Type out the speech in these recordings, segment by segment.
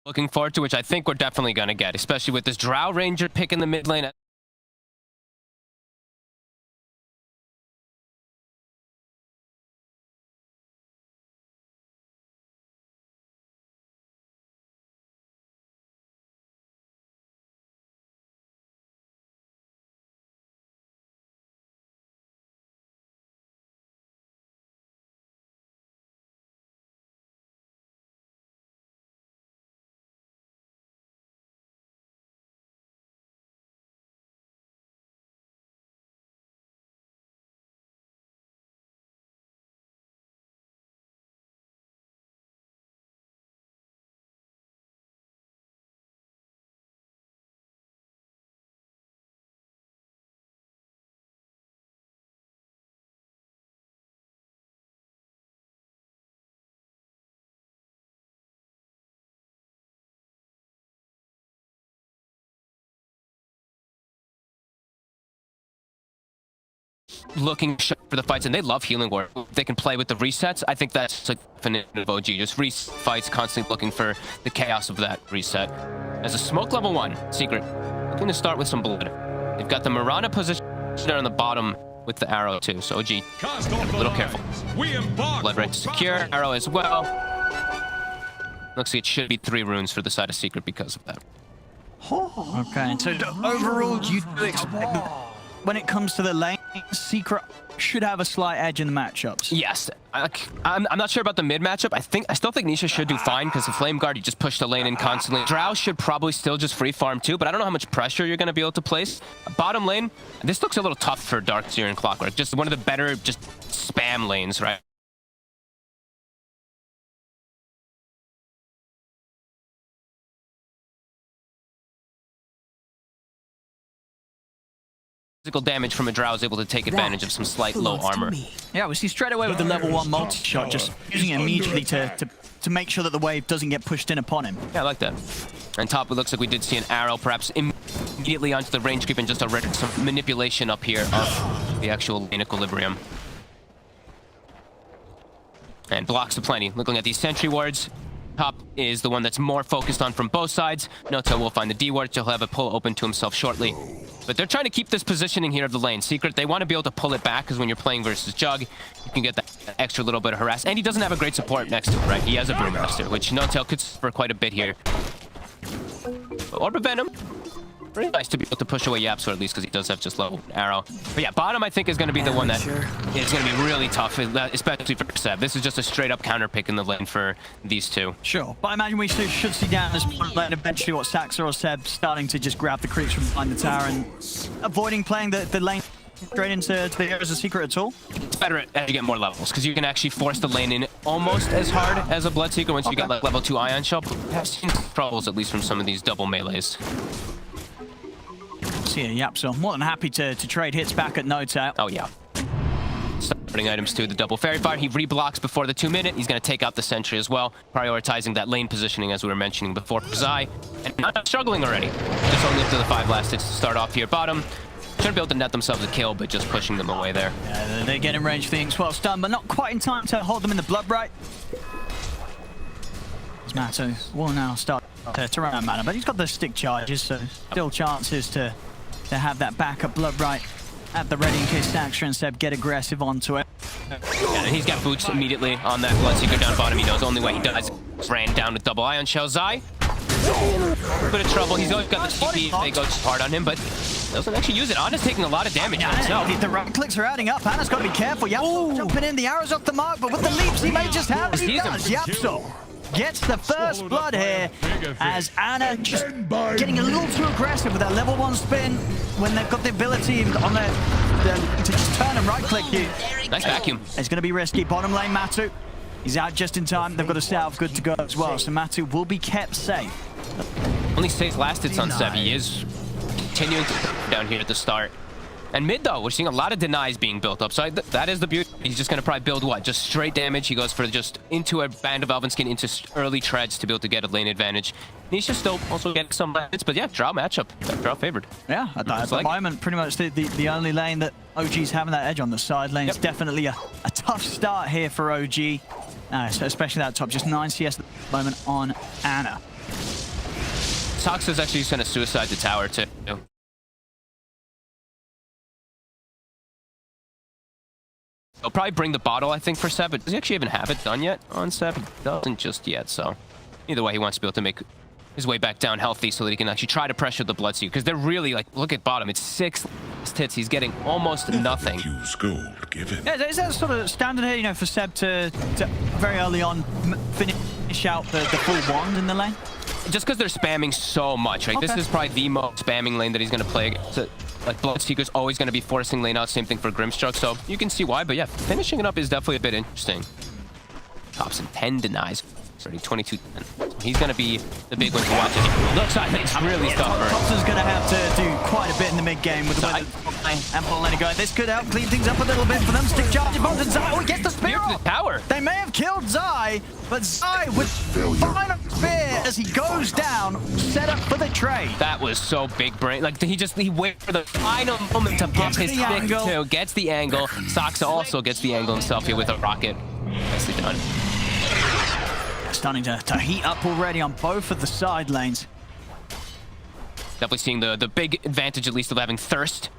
looking forward to, which I think we're definitely going to get, especially with this Drow Ranger pick in the mid lane. Looking for the fights, and they love healing war. They can play with the resets. I think that's like definite of OG. Just fights, constantly looking for the chaos of that reset. As a smoke level 1, Secret, looking to start with some blood. They've got the Mirana position there on the bottom with the arrow too, so OG, a little careful. Blood right to secure, arrow as well. Looks like it should be 3 runes for the side of Secret because of that. Okay, so overall, you do expect that when it comes to the lane, Secret should have a slight edge in the matchups. Yes, I'm not sure about the mid matchup. I still think Nisha should do fine because the Flame Guard, you just push the lane in constantly. Drow should probably still just free farm too, but I don't know how much pressure you're going to be able to place. Bottom lane, this looks a little tough for Darkseer and Clockwork. Just one of the better just spam lanes, right? Physical damage from a Drow is able to take advantage of some slight low armor. Yeah, we see straight away with the level 1 multi-shot, just using it immediately to make sure that the wave doesn't get pushed in upon him. Yeah, I like that. On top, it looks like we did see an arrow, perhaps immediately onto the range creep, and just some manipulation up here of the actual lane equilibrium. And blocks aplenty. Looking at these sentry wards, top is the one that's more focused on from both sides. Noto will find the D ward, so he'll have a pull open to himself shortly. But they're trying to keep this positioning here of the lane. Secret, they want to be able to pull it back, because when you're playing versus Jug, you can get that extra little bit of harass. And he doesn't have a great support next to him, right? He has a Brewmaster, which Noto could suffer quite a bit here. Orb of Venom, very nice to be able to push away Yapso, at least, because he does have just low arrow. But yeah, bottom, I think, is going to be the one that is going to be really tough, especially for Seb. This is just a straight-up counter pick in the lane for these two. Sure, but I imagine we should see down this lane eventually what Saxor or Seb starting to just grab the creeps from behind the tower and avoiding playing the lane straight into the areas of Secret at all. It's better as you get more levels, because you can actually force the lane in almost as hard as a Bloodseeker once you get like level 2 Ion Shell. I've seen troubles, at least from some of these double melees. Yeah, so more than happy to trade hits back at no tap. Oh, yeah. Starting items too, the double Fairy Fire. He re-blocks before the 2-minute. He's going to take out the Sentry as well, prioritizing that lane positioning as we were mentioning before. Zai, and not struggling already. Just only up to the 5 last hits to start off here. Bottom, shouldn't be able to net themselves a kill, but just pushing them away there. Yeah, they get in range for the Ink-12 stun, but not quite in time to hold them in the blood right. Mato will now start to run out of mana, but he's got the stick charges, so still chances to have that backup blood right at the ready in case Saxor and Seb get aggressive onto it. Yeah, and he's got boots immediately on that Bloodseeker down bottom. He knows the only way he dies. Ran down with double Ion Shell. Zai, a bit of trouble. He's always got the TP. They go hard on him, but doesn't actually use it. Anna's taking a lot of damage on himself. The right clicks are adding up. Anna's got to be careful. Yapso jumping in. The arrow's off the mark, but with the leaps he may just have it. He does. Yapso gets the first blood here as Anna just getting a little too aggressive with that level 1 spin when they've got the ability on their to just turn and right click you. Nice vacuum. It's going to be risky. Bottom lane, Matu. He's out just in time. They've got a salve good to go as well, so Matu will be kept safe. Only 6 last hits on Seb. He is continuing to down here at the start. And mid, though, we're seeing a lot of denies being built up. So that is the beauty. He's just going to probably build what? Just straight damage. He goes for just into a Band of Elven Skin, into early treads to be able to get a lane advantage. Nisha still also getting some hits, but yeah, Drow matchup. Drow favored. Yeah, at the moment, pretty much the only lane that OG's having that edge on. The side lane. It's definitely a tough start here for OG. So especially that top, just 9 CS at the moment on Anna. Sox is actually just gonna suicide the tower too. He'll probably bring the bottle, I think, for Seb, but does he actually even have it done yet on Seb? He doesn't just yet, so either way, he wants to be able to make his way back down healthy so that he can actually try to pressure the Bloodseeker, because they're really, like, look at bottom. It's 6 hits. He's getting almost nothing. Yeah, is that sort of standard here, you know, for Seb to very early on finish out the full wand in the lane? Just because they're spamming so much, right? Okay. This is probably the most spamming lane that he's going to play against. So, like, Bloodseeker's always going to be forcing lane out. Same thing for Grimstroke, so you can see why. But yeah, finishing it up is definitely a bit interesting. Thompson 10 denies. It's already 22-10. So he's going to be the big one to watch. Looks like it's really tougher. Thompson's going to have to do quite a bit in the mid game with the way Ample Lane going. This could help clean things up a little bit for them. Stick charging bombs and Zai. Oh, he gets the spear off. The tower. They may have killed Zai, but Zai with final spear as he goes down, set up for the trade. That was so big brain. Like, he waited for the final moment to pump his stick too. Gets the angle. Soxa also gets the angle himself here with a rocket. Nicely done. Starting to heat up already on both of the side lanes. Definitely seeing the big advantage, at least, of having Thirst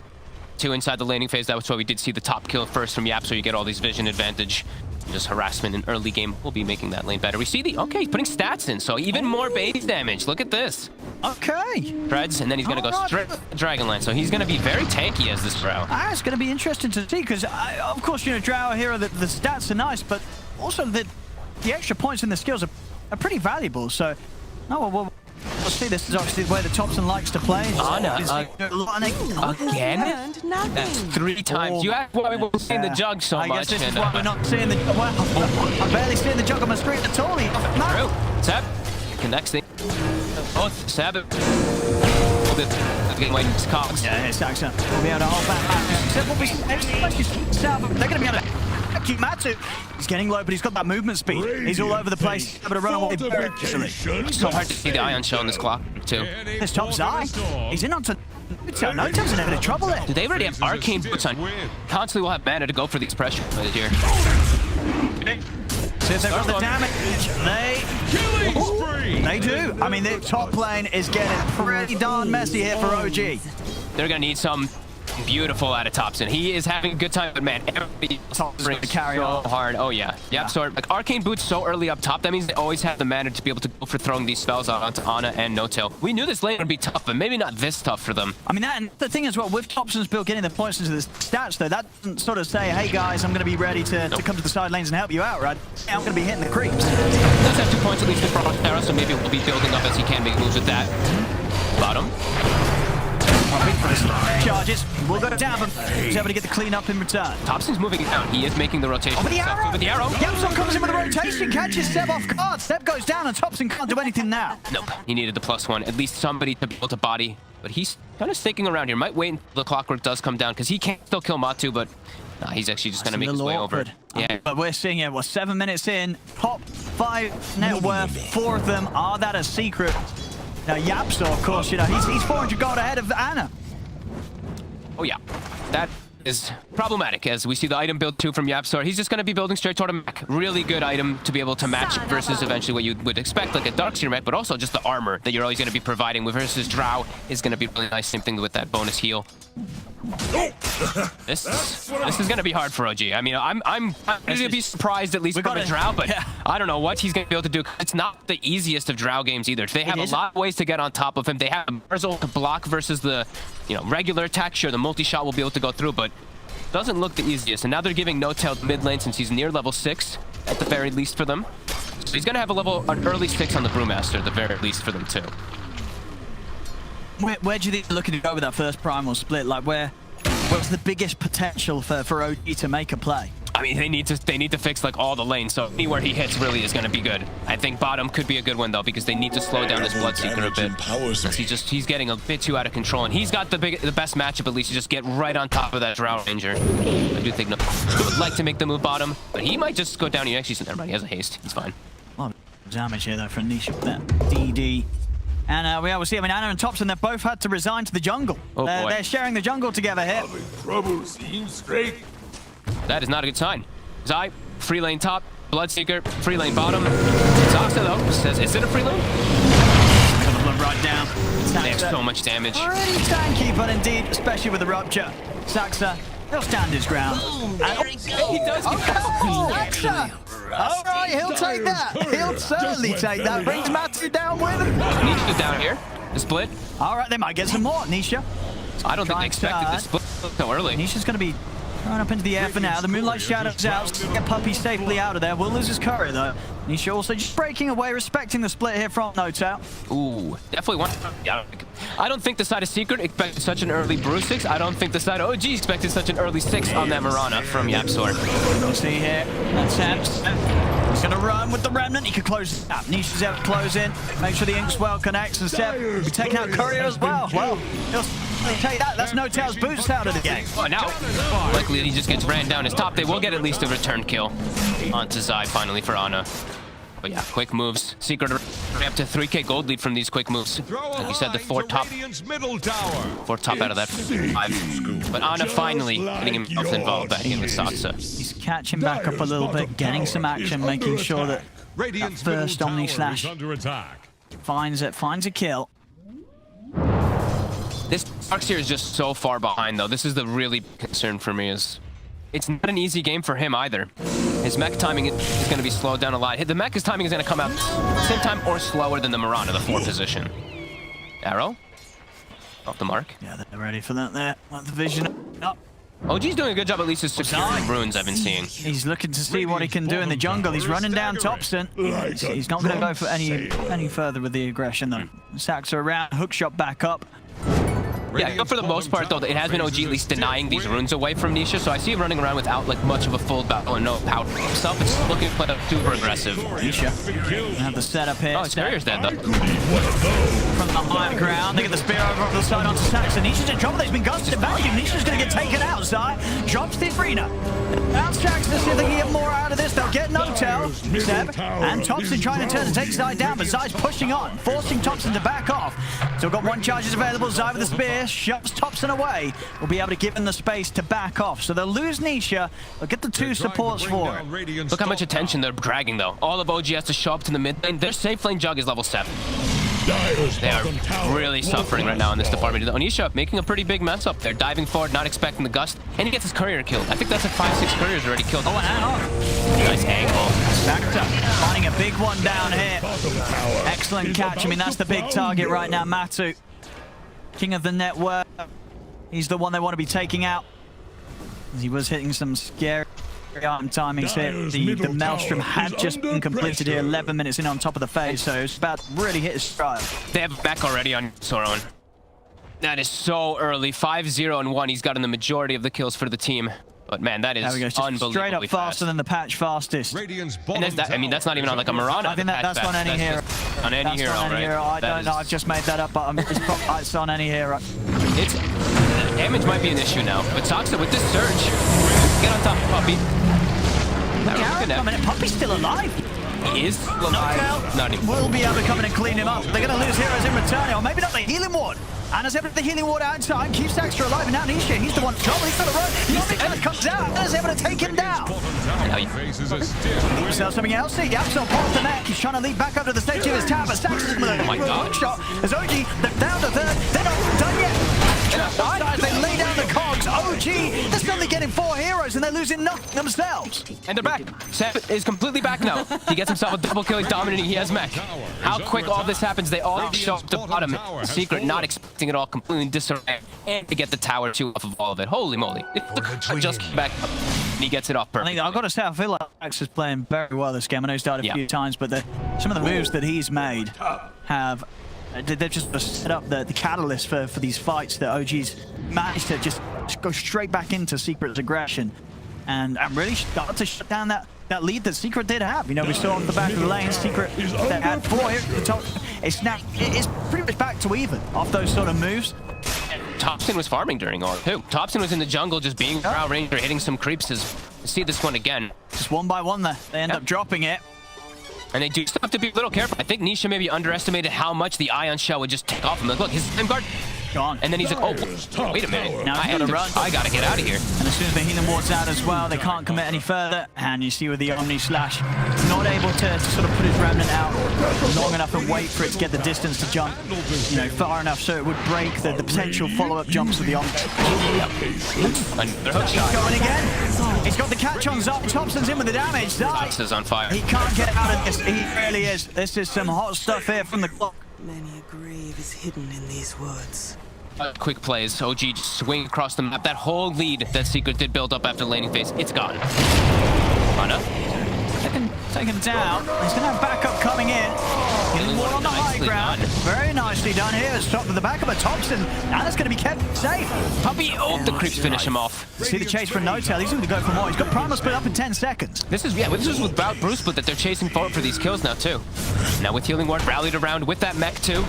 to inside the laning phase. That was why we did see the top kill first from Yap, so you get all these vision advantage. Just harassment in early game will be making that lane better. We see okay, he's putting stats in, so even more base damage. Look at this. Okay. Treads, and then he's going to go straight to Dragonlance, so he's going to be very tanky as this Drow. It's going to be interesting to see, because, of course, you know, Drow here, the stats are nice, but also the extra points and the skills are pretty valuable. So, we'll see. This is obviously the way that Thompson likes to play. Again? That's 3 times. You asked why we weren't seeing the jug so much. I guess this is why we're not seeing the... Well, I'm barely seeing the jug on my screen at all. True. Seb connects the... Both Seb... Getting away from his cogs. Yeah, Soxa will be able to hold back. Seb will be... They're going to be able to... Matsu, he's getting low, but he's got that movement speed. He's all over the place, able to run away very easily. It's so hard to see the Ion Shell on this clock, too. This top Zai, he's in onto Noto's in a bit of trouble there. Do they already have Arcane Boots on? Constantly will have mana to go for these pressure right here. See if they've got the damage. They do. I mean, the top lane is getting pretty darn messy here for OG. They're going to need some beautiful out of Thompson. He is having a good time, but man, everybody brings carry so on hard. Oh yeah. Yep. So like Arcane Boots so early up top, that means they always have the mana to be able to go for throwing these spells out onto Ana and No-Tail. We knew this lane would be tough, but maybe not this tough for them. I mean, and the thing as well, with Thompson's build getting the points into the stats though, that doesn't sort of say, hey guys, I'm going to be ready to come to the side lanes and help you out, right? I'm going to be hitting the creeps. Does have 2 points at least for Arrow, so maybe we'll be building up as he can make moves with that. Bottom. Charges will go down, but he's able to get the clean up in return. Thompson's moving down. He is making the rotation. With the arrow! With the arrow! Thompson comes in with the rotation, catches Seb off guard. Seb goes down, and Thompson can't do anything now. Nope. He needed the +1. At least somebody to be able to body. But he's kind of sticking around here. Might wait until the clockwork does come down, because he can still kill Matu, but he's actually just going to make his way over. Yeah. But we're seeing here, 7 minutes in, top 5 net worth, 4 of them. Are that a secret? Now, Yapso, of course, you know, he's 400 gold ahead of Ana. Oh yeah, that is problematic as we see the item build 2 from Yapsor. He's just going to be building straight toward a mech. Really good item to be able to match versus eventually what you would expect, like a Darkseer mech, but also just the armor that you're always going to be providing with versus Drow is going to be really nice. Same thing with that bonus heal. This is going to be hard for OG. I mean, I'm going to be surprised at least from a Drow, but I don't know what he's going to be able to do. It's not the easiest of Drow games either. They have a lot of ways to get on top of him. They have Marzel to block versus the regular attack. Sure, the multi-shot will be able to go through, but doesn't look the easiest. And now they're giving No-Tail mid lane since he's near level 6 at the very least for them. So he's going to have an early 6 on the Brewmaster at the very least for them too. Where do you think they're looking to go with that first primal split? Like, what's the biggest potential for OG to make a play? I mean, they need to fix like all the lanes, so anywhere he hits really is going to be good. I think bottom could be a good one though, because they need to slow down this Bloodseeker a bit. He's getting a bit too out of control, and he's got the best matchup at least to just get right on top of that Drow Ranger. I do think No would like to make the move bottom, but he might just go down here. Actually, never mind, he has a haste. He's fine. A lot of damage here though for Niche with that DD. And we see, I mean, Ana and Thompson, they've both had to resign to the jungle. Oh, they're sharing the jungle together here. That is not a good sign. Zai, free lane top. Bloodseeker, free lane bottom. Soxa, though, says, is it a free lane? Got the blood right down. They have so much damage. Pretty tanky, but indeed, especially with the rupture. Saxa, he'll stand his ground. And, He does get Saxa! All right, he'll take that. He'll certainly take that. Brings Matthew down with him. Nisha down here. The split. All right, they might get some more. Nisha. I don't think they expected the split so early. Nisha's going to be thrown up into the air for now. The Moonlight Shadow's out. Get Puppy safely out of there. Will lose his courier, though. Nisha also just breaking away, respecting the split here from Nota. Ooh, definitely one. Yeah, I don't think the side of Secret expected such an early Brew 6. I don't think the side of OG expected such an early 6 on that Mirana from Yapsor. We'll see here. That's Seb. He's going to run with the Remnant. He could close it out. Nisha's able to close in. Make sure the Inkswell connects. And Seb will be taking out Courier as well. Well, he'll take that. That's Notel's boost out of the game. Oh, now, likely he just gets ran down his top. They will get at least a return kill onto Zai finally for Ana. But yeah, quick moves. Secret up to 3k gold lead from these quick moves. Like you said, the four top out of that 5. But Ana finally getting himself involved back in with Saxa. He's catching back up a little bit, getting some action, making sure that first Omni Slash finds a kill. This Fox here is just so far behind, though. This is the really big concern for me. It's not an easy game for him either. His mech timing is going to be slowed down a lot. The mech's timing is going to come out same time or slower than the Mirana, the 4th position. Arrow. Off the mark. Yeah, they're ready for that there. Let the vision up. OG's doing a good job at least of securing runes I've been seeing. He's looking to see what he can do in the jungle. He's running down Thompson. He's not going to go for any further with the aggression, though. Saxa around, hookshot back up. Yeah, but for the most part, though, it has been OG at least denying these runes away from Nisha, so I see him running around without like much of a full battle and no power for himself. It's looking quite super aggressive. Nisha have the setup here. Oh, his courier's dead, though. From the high ground, they get the spear over the side onto Saxa. Nisha's in trouble. He's been ghosted back. Nisha's going to get taken out. Zai drops the arena. Now Saxa to see if they can get more out of this. They'll get Notel, Seb, and Thompson trying to turn and take Zai down, but Zai's pushing on, forcing Thompson to back off. Still got 1 charges available. Zai with the spear. Shoves Thompson away. Will be able to give him the space to back off. So they'll lose Nisha. They'll get the 2 supports for it. Look how much attention they're dragging, though. All of OG has to show up to the mid lane. Their safe lane jug is level 7. They are really suffering right now in this department. Onisha making a pretty big mess up there. Diving forward, not expecting the gust. And he gets his courier killed. I think that's a 5-6 couriers already killed. Oh, and nice angle. Saxa finding a big one down here. Excellent catch. I mean, that's the big target right now. Matu, king of the network. He's the one they want to be taking out. He was hitting some scary arm timings here. The Maelstrom had just been completed here 11 minutes in on top of the phase, so it's about to really hit his stride. They have back already on Soron. That is so early. 5-0 and 1. He's gotten the majority of the kills for the team. But man, that is unbelievably straight up faster than the patch fastest. And I mean, that's not even on like a Mirana. I think that's on any hero. On any hero, right? I don't know. I've just made that up, but it's on any hero. It's damage might be an issue now, but Saxa with this surge, get on top of Puppy. Puppy's still alive. He is still alive. Not even. We'll be able to come in and clean him up. They're going to lose heroes in return, or maybe not the healing ward. Anna's able to the healing ward outside, keeps Saxa alive, and now Nisha, he's the one in trouble, he's got to run. He comes out, Anna's able to take him down. Sells something else here, Yapsel pulls the neck, he's trying to lead back up to the stage of his tower, but Saxa's with a hook shot. As OG, they're down to 3rd, they're not done yet. They lay down the cogs. OG, they're suddenly getting 4 heroes, and they're losing nothing themselves. And they're back. Seb is completely back now. He gets himself a double kill, he's dominating, he has mech. How quick all this happens, they all show up to bottom. Secret not expecting it all, completely disarray, and to get the tower 2 off of all of it. Holy moly. Just back up, and he gets it off perfectly. I've got to say, I feel like Max is playing very well this game. I know he's died a few times, but some of the moves that he's made have... They've just set up the catalyst for these fights that OG's managed to just go straight back into Secret's aggression and really start to shut down that lead that Secret did have. You know, we saw off the back of the lane, Secret that had 4 here at the top. It's pretty much back to even off those sort of moves. Thompson was farming during all too. Thompson was in the jungle just being a Prow Ranger, hitting some creeps. See this one again. Just one by one there. They end up dropping it. And they do still have to be a little careful. I think Nisha maybe underestimated how much the Ion Shell would just take off him. Like, look, his time guard gone. And then he's like, oh, wait a minute. Now he's got to run. I got to get out of here. And as soon as the healing ward's out as well, they can't commit any further. And you see with the Omni Slash, not able to sort of put his Remnant out long enough and wait for it to get the distance to jump, you know, far enough so it would break the potential follow-up jumps of the Omni. Another hook shot. He's going again. He's got the catch on Zai. Thompson's in with the damage. Zai is on fire. He can't get out of this. He really is. This is some hot stuff here from the clock. Many a grave is hidden in these woods. Quick plays. OG just swing across the map. That whole lead that Secret did build up after laning phase, it's gone. Ana. Taken down. He's going to have backup coming in. Getting more on the high ground. Very nicely done here. It's top to the back of a Thompson. Ana's going to be kept safe. Puppy, oh, the creeps finish him off. See the chase for No-Tail. He's going to go for more. He's got Primal Split up in 10 seconds. This is without Bruce Split that they're chasing forward for these kills now, too. Now with Healing Ward rallied around with that mech, too.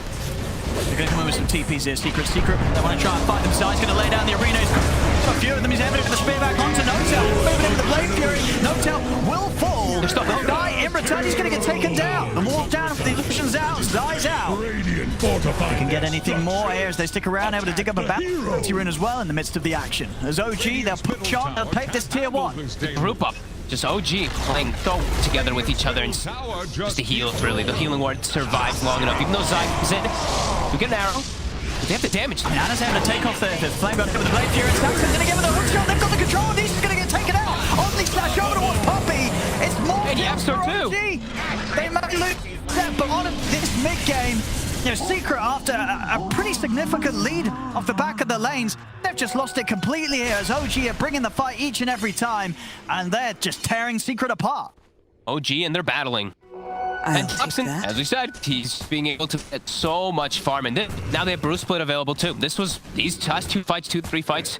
They're going to come in with some TPs here. Secret. They want to try and fight them. Zai's going to lay down the arena. He's got a few of them. He's able to get the spear back onto No-Tail. Moving into the Blade Fury. No-Tail will fall. Zai in return. He's going to get taken down. The wall's down. The illusion's out. Zai's out. They can get anything more here as they stick around, able to dig up a bounty rune as well in the midst of the action. As OG, they'll push on. They'll take this tier 1. The group up. Just OG playing so together with each other and just the heals, really. The Healing Ward survives long enough. Even though Zai is in, we get an arrow. But they have the damage. Ana's able to take off the flame gun with the Blade Fury. Saxon's going to give it a hook shot. They've got the control of these. He's going to get taken out. Only slash over towards Puppy. It's more and Yapster too. They might lose that, but on this mid-game, you know, Secret, after a pretty significant lead off the back of the lanes, they've just lost it completely here as OG are bringing the fight each and every time, and they're just tearing Secret apart. OG and they're battling. And Thompson, as we said, he's being able to get so much farm, and now they have Bruce Split available too. These last 2 fights, 2-3 fights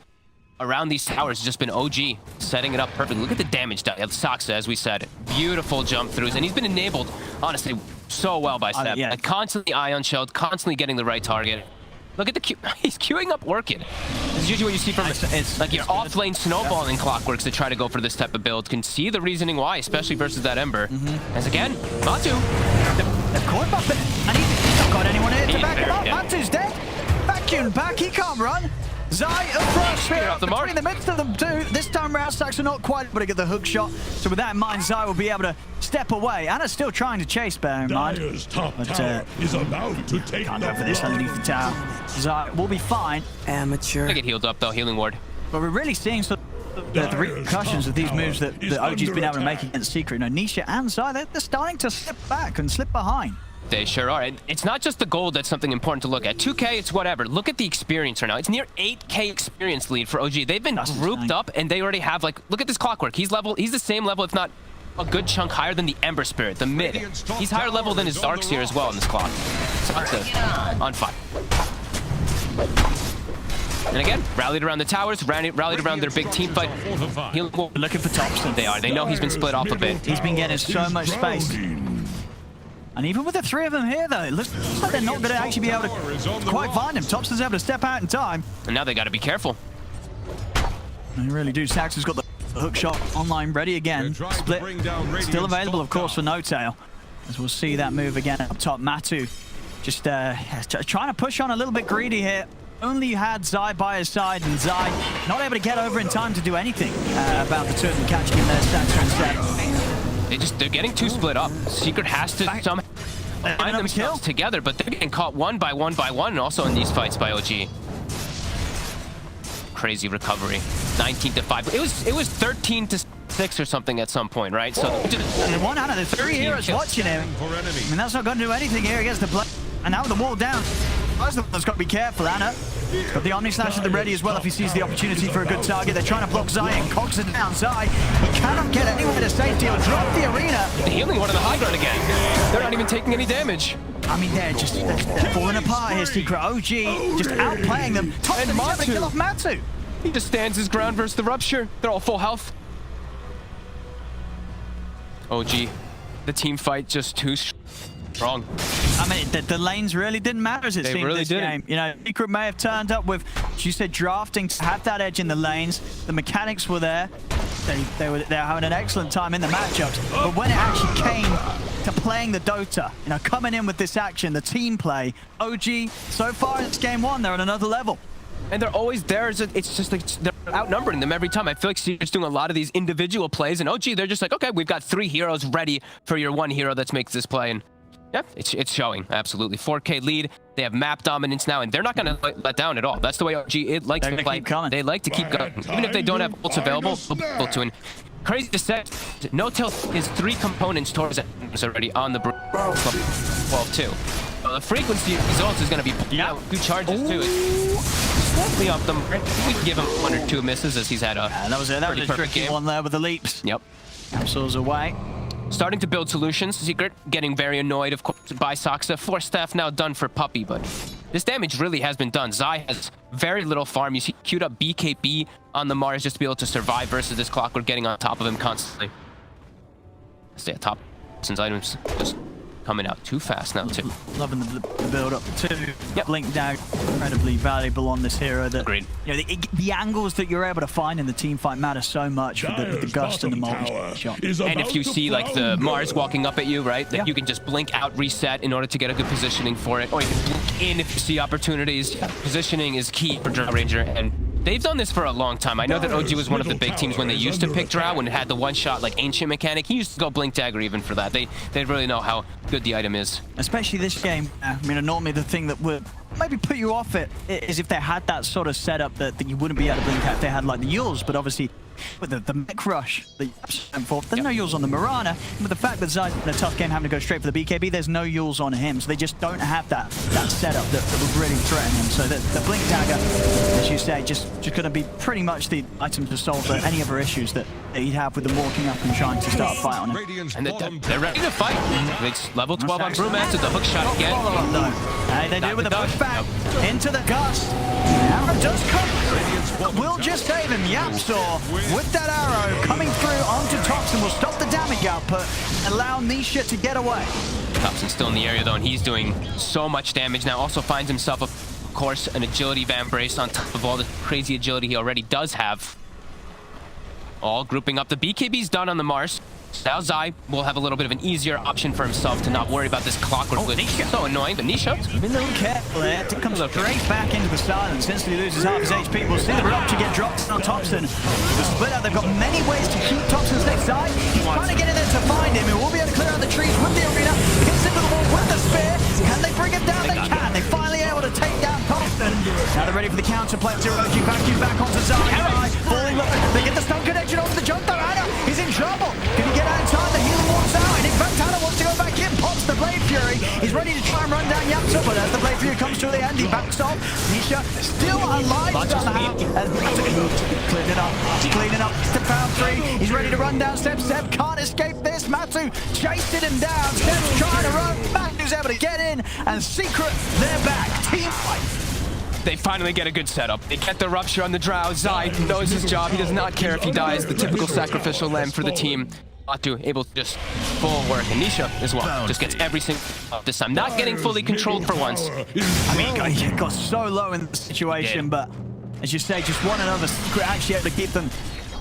around these towers has just been OG setting it up perfectly. Look at the damage done. Saksa, as we said, beautiful jump throughs, and he's been enabled, honestly, so well by Seb. Yeah. Like constantly ion shelled, constantly getting the right target. Look at the Q. He's queuing up Orchid. This is usually what you see from it's like your off-lane snowballing clockworks that try to go for this type of build. Can see the reasoning why, especially versus that Ember. As again, Matu. They've caught him up there, and he's not got anyone here to back him up. Matu's dead. Vacuum back, he can't run. Zai approach spear up between the midst of them two. This time round, Saxon not quite able to get the hook shot. So with that in mind, Zai will be able to step away. Anna's still trying to chase, bear in mind. But is about to take can't go for this underneath the tower. Zai will be fine. Amateur. They get healed up though, Healing Ward. But we're really seeing sort of the repercussions of these moves that OG's been able to make against Secret. You know, Nisha and Zai, they're starting to slip back and slip behind. They sure are. And it's not just the gold that's something important to look at. 2K, it's whatever. Look at the experience right now. It's near 8K experience lead for OG. They've been grouped up, and they already have, like, look at this clockwork. He's the same level, if not a good chunk higher than the Ember Spirit, the mid. He's higher level than his Darkseer as well in this clock. Saksa on fire. And again, rallied around the towers, rallied around their big team fight. Looking for Thompson. They are. They know he's been split off a bit. He's been getting so much space. And even with the 3 of them here, though, it looks like they're not going to actually be able to quite find him. Thompson's able to step out in time. And now they got to be careful. They really do. Saxon's got the hook shot online ready again. Split still available, of course, for No-Tail. As we'll see that move again up top. Matu just trying to push on a little bit greedy here. Only had Zai by his side, and Zai not able to get over in time to do anything about the 2 of them catching him there. Saxon instead. They're getting too split up. Secret has to somehow find themselves together, but they're getting caught one by one, and also in these fights by OG. Crazy recovery. 19-5. It was 13-6 or something at some point, right? So one out of the 3 heroes watching him. I mean, that's not going to do anything here against the play. And now with the wall down, has got to be careful, Ana. Got the Omni Slash at the ready as well if he sees the opportunity for a good target. They're trying to block Zai and Cox it down. Zai, he cannot get anywhere to safety. He'll drop the arena. The Healing Ward on the high ground again. They're not even taking any damage. I mean, they're falling apart here, Secret. OG just outplaying them. And Matu. Kill off Matu. He just stands his ground versus the Rupture. They're all full health. OG, the team fight just too strong. I mean, the lanes really didn't matter as it seemed really this didn't. game. You know, Secret may have turned up with, as you said, drafting to have that edge in the lanes. The mechanics were there. They were having an excellent time in the matchups. But when it actually came to playing the Dota, you know, coming in with this action, the team play, OG, so far in this game 1, they're on another level. And they're always there. It's just like they're outnumbering them every time. I feel like Secret's doing a lot of these individual plays, and OG, they're just like, okay, we've got 3 heroes ready for your 1 hero that makes this play, and yeah, it's showing, absolutely. 4K lead, they have map dominance now, and they're not going to let down at all. That's the way OG likes to play. They like to keep going. Even if they don't have ults available, they'll be able to. And crazy to say, No-Tail is 3 components towards it already on the 12-2. The frequency of these ults is going to be 2 charges too. It's slightly off them. We can give him 1 or 2 misses as he's had a that was a tricky one there with the leaps. Yep. Absol's away. Starting to build solutions. Secret getting very annoyed, of course, by Soxa. 4 staff now done for Puppy, but this damage really has been done. Zai has very little farm. You see queued up BKB on the Mars just to be able to survive versus this Clockwork getting on top of him constantly. Stay atop since items just coming out too fast now too. Loving the build up too. Blink down, incredibly valuable on this hero. That, agreed. You know, the angles that you're able to find in the team fight matter so much with the gust and the multi-shot. And if you see like the Mars walking up at you, right, that you can just blink out, reset in order to get a good positioning for it, or you can blink in if you see opportunities. Positioning is key for Drow Ranger, and they've done this for a long time. I know that OG was one of the big teams when they used to pick Drow, when it had the one-shot, like, ancient mechanic. He used to go Blink Dagger even for that. They really know how good the item is. Especially this game. I mean, normally the thing that would maybe put you off it is if they had that sort of setup that you wouldn't be able to blink out if they had, like, the Yules, but obviously with the mech rush that you sent for, there's no Yules on the Mirana, and with the fact that Zai's in a tough game having to go straight for the BKB, there's no Yules on him, so they just don't have that setup that would really threaten him. So the Blink Dagger, as you say, just going to be pretty much the item to solve any other issues that he'd have with them walking up and trying to start a fight on him. And they're ready to fight. It's level 12 on Brewmaster, the hook shot again. They do with the pushback into the gust. Arrow does come. Will just save him. Yapsaw with that arrow coming through onto Toxin will stop the damage output, allow Nisha to get away. Toxin's still in the area though, and he's doing so much damage now. Also finds himself, of course, an agility Van Brace on top of all the crazy agility he already does have. All grouping up. The BKB's done on the Mars. Now Zai will have a little bit of an easier option for himself to not worry about this Clockwork glitch. So annoying, but Nisha, be a little careful there. It comes straight back into the silence. Since he loses half his HP, we'll see the rupture get dropped on Thompson. The split out, they've got many ways to keep Thompson's next side. He's trying to get in there to find him. He will be able to clear out the trees with the arena. Hits into the wall with the spear. Can they bring him down? They can. They're finally able to take down Thompson. Now they're ready for the counter play. Zero back onto Zai. Falling low. They get the stun connection over the jump though. Anna, he's in trouble. Can he get out in time? The healer walks out. And in fact, Anna wants to go back in. Pops the Blade Fury. He's ready to try and run down Yapsa, but as the Blade Fury comes to the end, he backs off. Nisha still alive somehow. Cleaning it up. Cleaning up to pound 3. He's ready to run down Seb. Seb can't escape this. Matu chasing him down. Seb's trying to run. Matu's able to get in. And Secret, they're back. Team fight. They finally get a good setup. They get the rupture on the Drow. Zai knows his job. He does not care if he dies. The typical sacrificial lamb for the team. Matu able to just full work. And Nisha as well. Just gets every single this time. Not getting fully controlled for once. I mean, he got so low in the situation, but as you say, just one another Secret actually able to keep them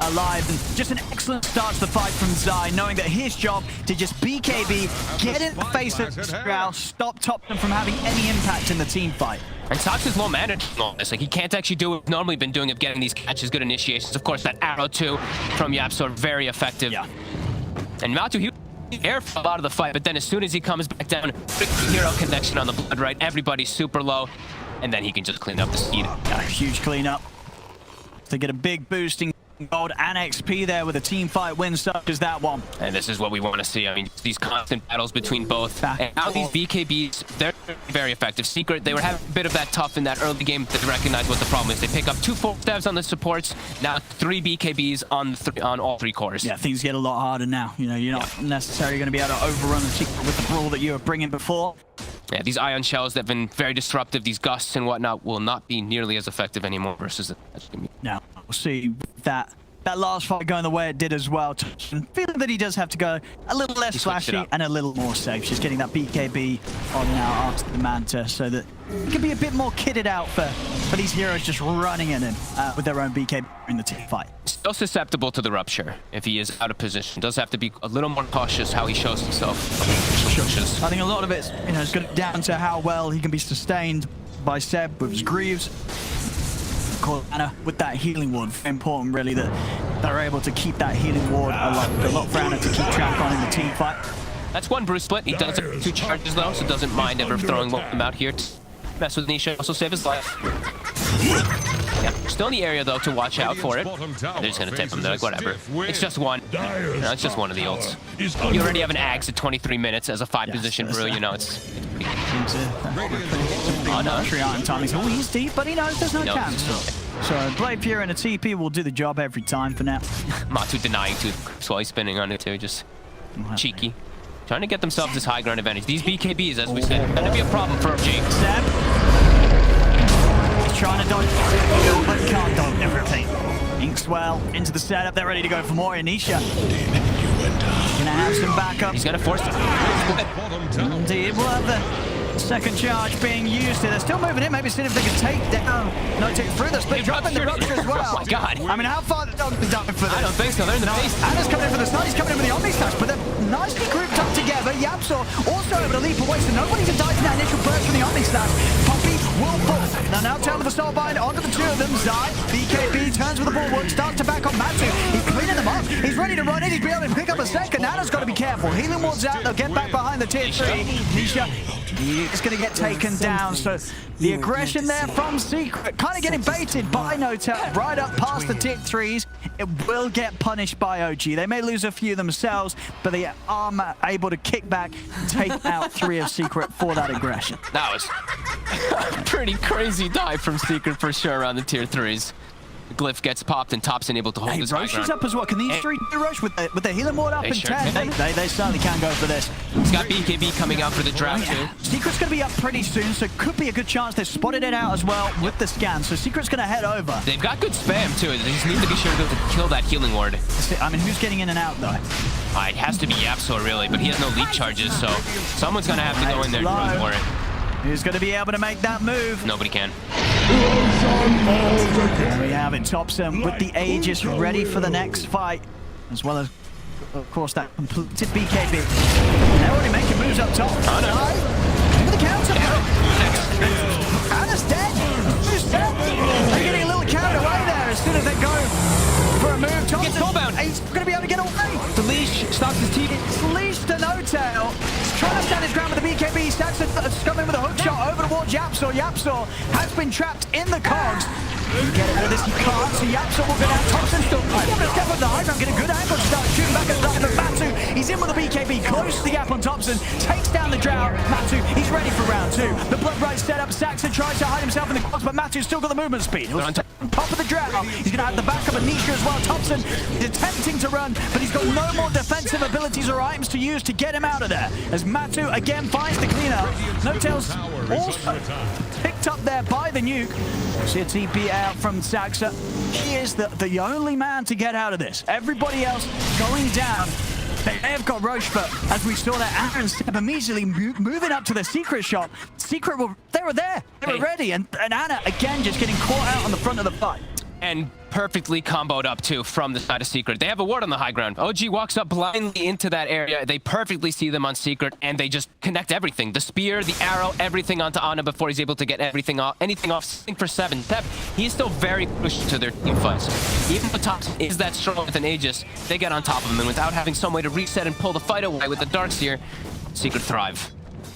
alive, and just an excellent start to the fight from Zai, knowing that his job to just BKB, get in the face of Drow, stop Topton from having any impact in the team fight. And Sox is low managed on this. Like, he can't actually do what he's normally been doing of getting these catches, good initiations. Of course, that arrow too from Yapsor, very effective. Yeah. And Matu, he was air for a lot of the fight, but then as soon as he comes back down, big hero connection on the blood, right? Everybody's super low, and then he can just clean up the speed. A huge cleanup. To get a big boosting gold and XP there with a team fight win such as that one. And this is what we want to see. I mean, these constant battles between both. And now these BKBs, they're very effective. Secret, they were having a bit of that tough in that early game to recognize what the problem is. They pick up 2 4 stabs on the supports, now 3 BKBs on all 3 cores. Yeah, things get a lot harder now. You know, you're not necessarily going to be able to overrun the Secret with the brawl that you were bringing before. Yeah, these ion shells that have been very disruptive, these gusts and whatnot, will not be nearly as effective anymore versus the... Now, we'll see that last fight going the way it did as well. Feeling that he does have to go a little less flashy and a little more safe. Just getting that BKB on now after the Manta so that it can be a bit more kitted out for these heroes just running in him with their own BKB in the team fight. Still susceptible to the rupture if he is out of position. Does have to be a little more cautious how he shows himself. I think a lot of it's, is going down to how well he can be sustained by Seb with his Greaves. Of course, Anna with that healing ward, very important really that they're able to keep that healing ward alive. A lot for Anna to keep track on in the team fight. That's one Bruce split. He does have 2 charges though, so doesn't mind ever throwing them out here to mess with Nisha, also save his life. Yeah, still in the area though to watch out for it. They're just gonna tip him. They're like, whatever. It's just one. No, it's just one of the ults. You already have an Ags at 23 minutes as a 5-position brew. You know it's pretty good. Oh no, Trion timing. Oh, he's deep, but he knows there's no cancel. So Blade Fury and a TP will do the job every time for now. Matu denying too, so he's spinning on it too, just cheeky. Trying to get themselves this high ground advantage. These BKBs, as we said, gonna be a problem for OG. He's trying to dodge, but can't dodge everything. Inkswell into the setup. They're ready to go for more. Anisha gonna have some backup. He's gonna force it. Indeed, we'll have the second charge being used here. They're still moving in. Maybe see if they can take down. No, take through the split. Dropping the rupture as well. Oh my god. I mean, how far the dog been done for this? I don't think so. They're in the face. Anna's coming in for the stun. He's coming in with the Omni Slash, but they're nicely grouped up together. Yapsor also able to leap away, so nobody's died in that initial burst from the Omni Slash. Poppy will fall. Now turn with the Soulbind onto the 2 of them. Zai, BKB turns with the bulwark, starts to back on Matu. He's cleaning them up. He's ready to run in. He's be able to pick up a second. Anna's got to be careful. Healing ward's out. They'll get back behind the tier 3. Nisha is going to get taken down. So the aggression there from Secret, kind of getting baited by Notel right up past the tier 3s. It will get punished by OG. They may lose a few themselves, but they are able to kick back and take out 3 of Secret for that aggression. That was a pretty crazy dive from Secret for sure around the tier 3s. Glyph gets popped and Topson able to hold his high Roche ground. is up as well. Can these 3 do Roche with the healing ward up in 10? They certainly can go for this. He's got BKB coming out for the draft too. Secret's going to be up pretty soon, so could be a good chance they've spotted it out as well with the scan. So Secret's going to head over. They've got good spam too. They just need to be sure to kill that healing ward. I mean, who's getting in and out though? It has to be Yapso really, but he has no leap charges, so someone's going to have to go in there and run for it. Who's going to be able to make that move? Nobody can. There we have it. Topson with the Aegis ready for the next fight, as well as, of course, that completed BKB. They're already making moves up top. Oh, no. Look at the counter. Anna's dead. Who's dead? They're getting a little carried away there as soon as they go for a move. Gets soulbound. He's going to be able to get away. The leash stops his teeth. It's leash to No-Tail. Trying to stand his ground with the BKB. Stacks coming with a hook shot over towards Yapsor. Yapsor has been trapped in the cogs. Get out of this, he can't. So Yapsor will go down. Thompson still able to step on the high ground, get a good angle to start shooting back at the side of Matu. He's in with the BKB, close to the gap on Thompson. Takes down the drought. Matu, he's ready for round 2. The blood right set up. Saxon tries to hide himself in the cogs, but Matu's still got the movement speed. He'll stay on top of the drought. He's going to have the backup of Nisha as well. Thompson is attempting to run, but he's got no more defensive abilities or items to use to get him out of there. As Matu again finds the cleanup. No-Tail's also picked up there by the nuke. See a TP out from Saxa. He is the only man to get out of this. Everybody else going down. They may have got Roche, but as we saw that, Aaron Step immediately moving up to the Secret shop. Secret, they were there. They were ready. And Anna, again, just getting caught out on the front of the fight. And perfectly comboed up too from the side of Secret. They have a ward on the high ground. OG walks up blindly into that area. They perfectly see them on Secret, and they just connect everything. The spear, the arrow, everything onto Ana before he's able to get anything off. I think for 7. Step, he's still very pushed to their team fights. Even though Thompson is that strong with an Aegis, they get on top of him, and without having some way to reset and pull the fight away with the Darkseer, Secret thrive.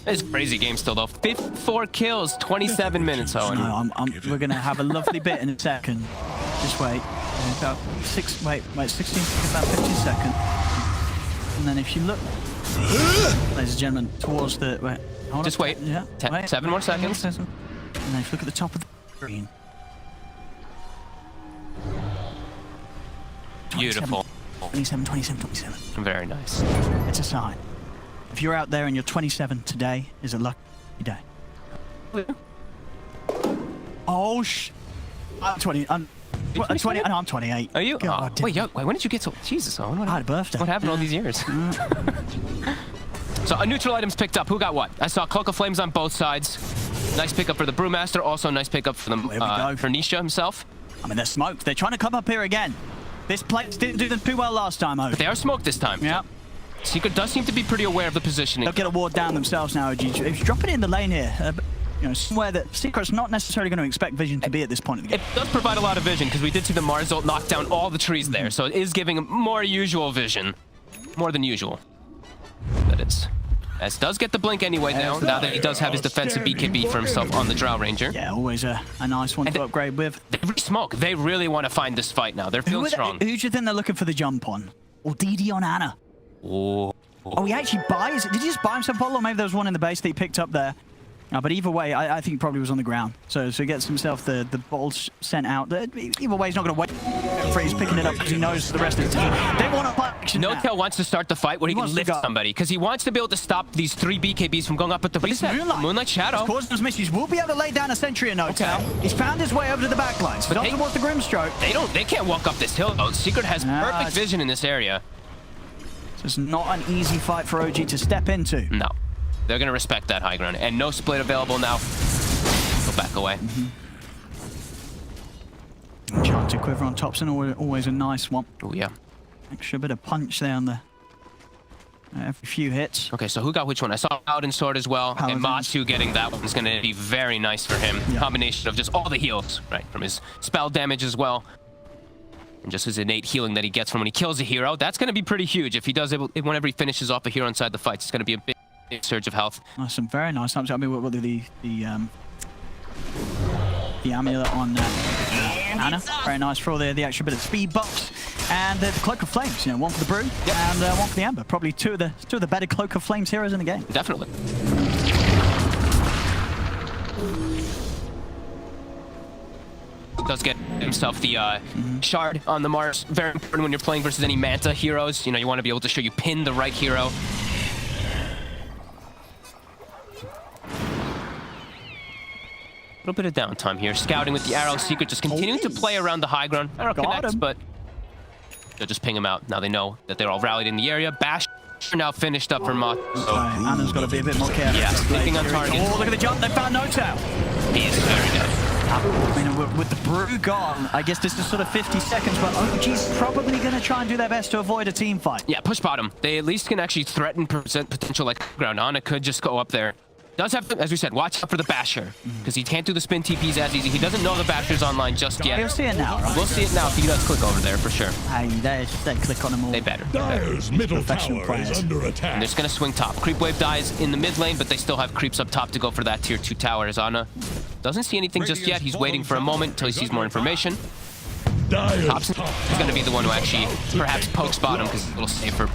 It's a crazy game still, though. 54 kills, 27 minutes, Owen. No, we're going to have a lovely bit in a second. Just wait. About 16, about 15 seconds. And then if you look, ladies and gentlemen, towards the... Just wait. Yeah. 7 more seconds. And then if you look at the top of the screen. Beautiful. 27. Very nice. It's a sign. If you're out there and you're 27 today, is a lucky day. Oh, I'm 20. I'm 20. No, I'm 28. Are you? God, wait, when did you get so... Jesus, Owen. I had a birthday. What happened all these years? So, a neutral item's picked up. Who got what? I saw Cloak of Flames on both sides. Nice pickup for the Brewmaster. Also, nice pickup for for Nisha himself. I mean, they're smoked. They're trying to come up here again. This place didn't do them too well last time, But they are smoked this time. Yeah. Secret does seem to be pretty aware of the positioning. They'll get a ward down themselves now, OG. If you drop it in the lane here, You know, somewhere that Secret's not necessarily going to expect Vision to be at this point of the game. It does provide a lot of vision, because we did see the Mars ult knock down all the trees there, so it is giving him more usual vision. More than usual. But it's... S does get the blink anyway now that he does have his defensive BKB for himself on the Drow Ranger. Yeah, always a nice one to upgrade with. They smoke. They really want to find this fight now. They're feeling strong. Who do you think they're looking for the jump on? Or DD on Ana? Oh, he actually buys it. Did he just buy himself a bottle? Or maybe there was one in the base that he picked up there. But either way, I think he probably was on the ground. So he gets himself the ball sent out. Either way, he's not going to wait. He's picking it up because he knows the rest of the team. They want to play action now. NoTail wants to start the fight where he can lift somebody, because he wants to be able to stop these 3 BKBs from going up at the reset. Moonlight Shadow. He's causing those misses. We'll be able to lay down a sentry in NoTail. He's found his way over to the backlines. But also wants the Grimstroke. They can't walk up this hill though. Secret has perfect vision in this area. It's not an easy fight for OG to step into. No. They're going to respect that high ground. And no split available now. Go back away. Enchanted Quiver on Topson, always a nice one. Oh, yeah. Extra bit of punch there on the every few hits. Okay, so who got which one? I saw Paladin Sword as well. And Matsu getting that one's going to be very nice for him. Yeah. Combination of just all the heals, right? From his spell damage as well. And just his innate healing that he gets from when he kills a hero. That's going to be pretty huge. If he does it, whenever he finishes off a hero inside the fights, it's going to be a big surge of health. Some very nice. I mean, what the amulet on Ana, very nice for all the extra bit of speed buffs, and the Cloak of Flames. You know, one for the Brew and one for the Amber. Probably two of the better Cloak of Flames heroes in the game. Definitely. Does get himself the shard on the Mars. Very important when you're playing versus any Manta heroes. You know, you want to be able to show you pin the right hero. A little bit of downtime here. Scouting with the arrow. Secret just continuing to play around the high ground. Arrow connects, but they'll just ping him out. Now they know that they're all rallied in the area. Bash now finished up for Moth. So Ana's got to be a bit more careful. Yeah, sticking on target. Oh, look at the jump. They found NoTail. He is very good. I mean, with the Brew gone, I guess this is sort of 50 seconds, but OG's probably going to try and do their best to avoid a team fight. Yeah, push bottom. They at least can actually threaten potential like ground. Ana could just go up there. Does have to, as we said, watch out for the Basher, because he can't do the spin TPs as easy. He doesn't know the Basher's online just yet. We'll see it now, right? We'll see it now if he does click over there, for sure. Hey, they click on them all. They better. Dire's middle tower is under attack. And they're just going to swing top. Creep wave dies in the mid lane, but they still have creeps up top to go for that tier 2 tower. As Ana doesn't see anything just yet. He's waiting for a moment until he sees more information. Top's going to be the one who actually perhaps pokes bottom, because it's a little safer.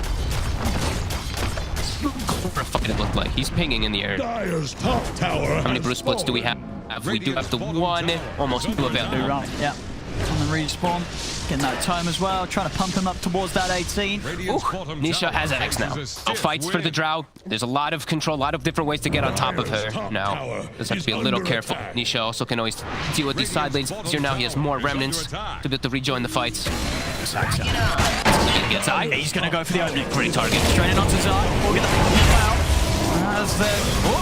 For a fight, it looked like. He's pinging in the air. Dire's top tower. How many Bruce splits do we have? We do have the one, almost two available. Right, yeah. On the respawn, getting that time as well, trying to pump him up towards that 18. Nisha has X now. So fights for the Drow. There's a lot of control, a lot of different ways to get on top of her now. Just have to be a little careful. Nisha also can always deal with these side lanes. Here now he has more remnants to be able to rejoin the fights. Gets Zai. He's going to go for the opening. Great target. Straight in onto Zai. We'll get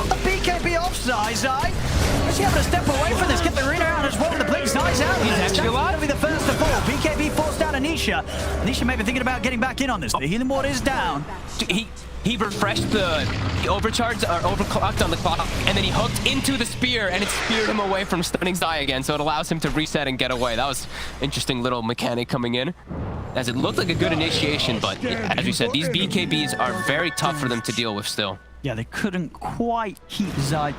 the BKB off Zai. Zai. Is he having to step away from this? Get the arena out as well. The blink Zai's out. He's actually alive to be the first to fall. BKB forced out of Nisha. Nisha may be thinking about getting back in on this. The healing ward is down. He refreshed the overcharged or overclocked on the clock, and then he hooked into the spear, and it speared him away from stunning Zai again, so it allows him to reset and get away. That was interesting little mechanic coming in, as it looked like a good initiation, but as we said, these BKBs are very tough for them to deal with still. Yeah, they couldn't quite keep Zai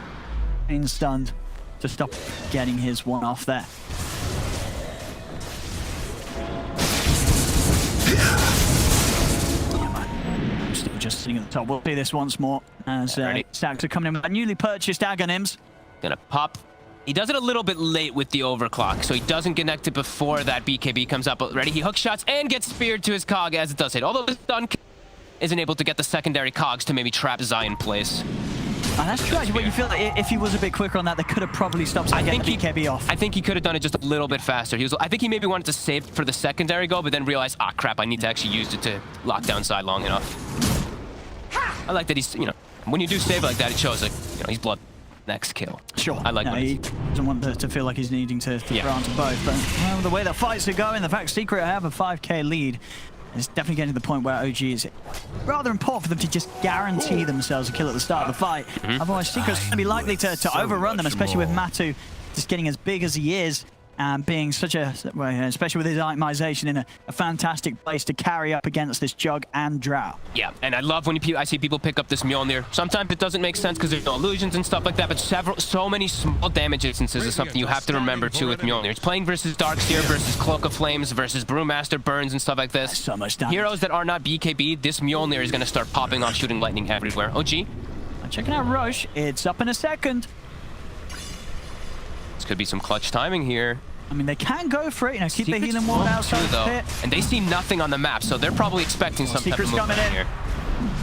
stunned to stop getting his one off there. Just sitting at the top. We'll see this once more as stacks are coming in with that newly purchased Aghanim's. Gonna pop. He does it a little bit late with the overclock, so he doesn't connect it before that BKB comes up. But ready, he hook shots and gets speared to his cog as it does hit. Although the stun isn't able to get the secondary cogs to maybe trap Zai in place. And that's true. What you feel like if he was a bit quicker on that, they could have probably stopped getting the BKB off. I think he could have done it just a little bit faster. I think he maybe wanted to save for the secondary go, but then realized, ah, crap, I need to actually use it to lock down Zai long enough. I like that he's, you know, when you do save like that, it shows like, you know, he's blood. Next kill. Sure. I like no, he doesn't want to feel like he's needing to grant to both. But the way the fights are going, the fact Secret have a 5k lead, It's definitely getting to the point where OG is rather important for them to just guarantee themselves a kill at the start of the fight. Otherwise, Secret's going to be likely to overrun them, especially with Matu just getting as big as he is and being such a, well, especially with his itemization in a fantastic place to carry up against this Jug and Drow. Yeah, and I love when I see people pick up this Mjolnir. Sometimes it doesn't make sense because there's no illusions and stuff like that, but so many small damage instances is something you have to remember too with Mjolnir. It's playing versus Darkseer, versus Cloak of Flames, versus Brewmaster Burns and stuff like this. So much damage. Heroes that are not BKB, this Mjolnir is going to start popping off, shooting lightning everywhere. OG. Checking out Roche. It's up in a second. This could be some clutch timing here. I mean, they can go for it, you know, keep the Secret's healing ward outside too, the pit. and they see nothing on the map, so they're probably expecting some type of Secret's movement coming in. here.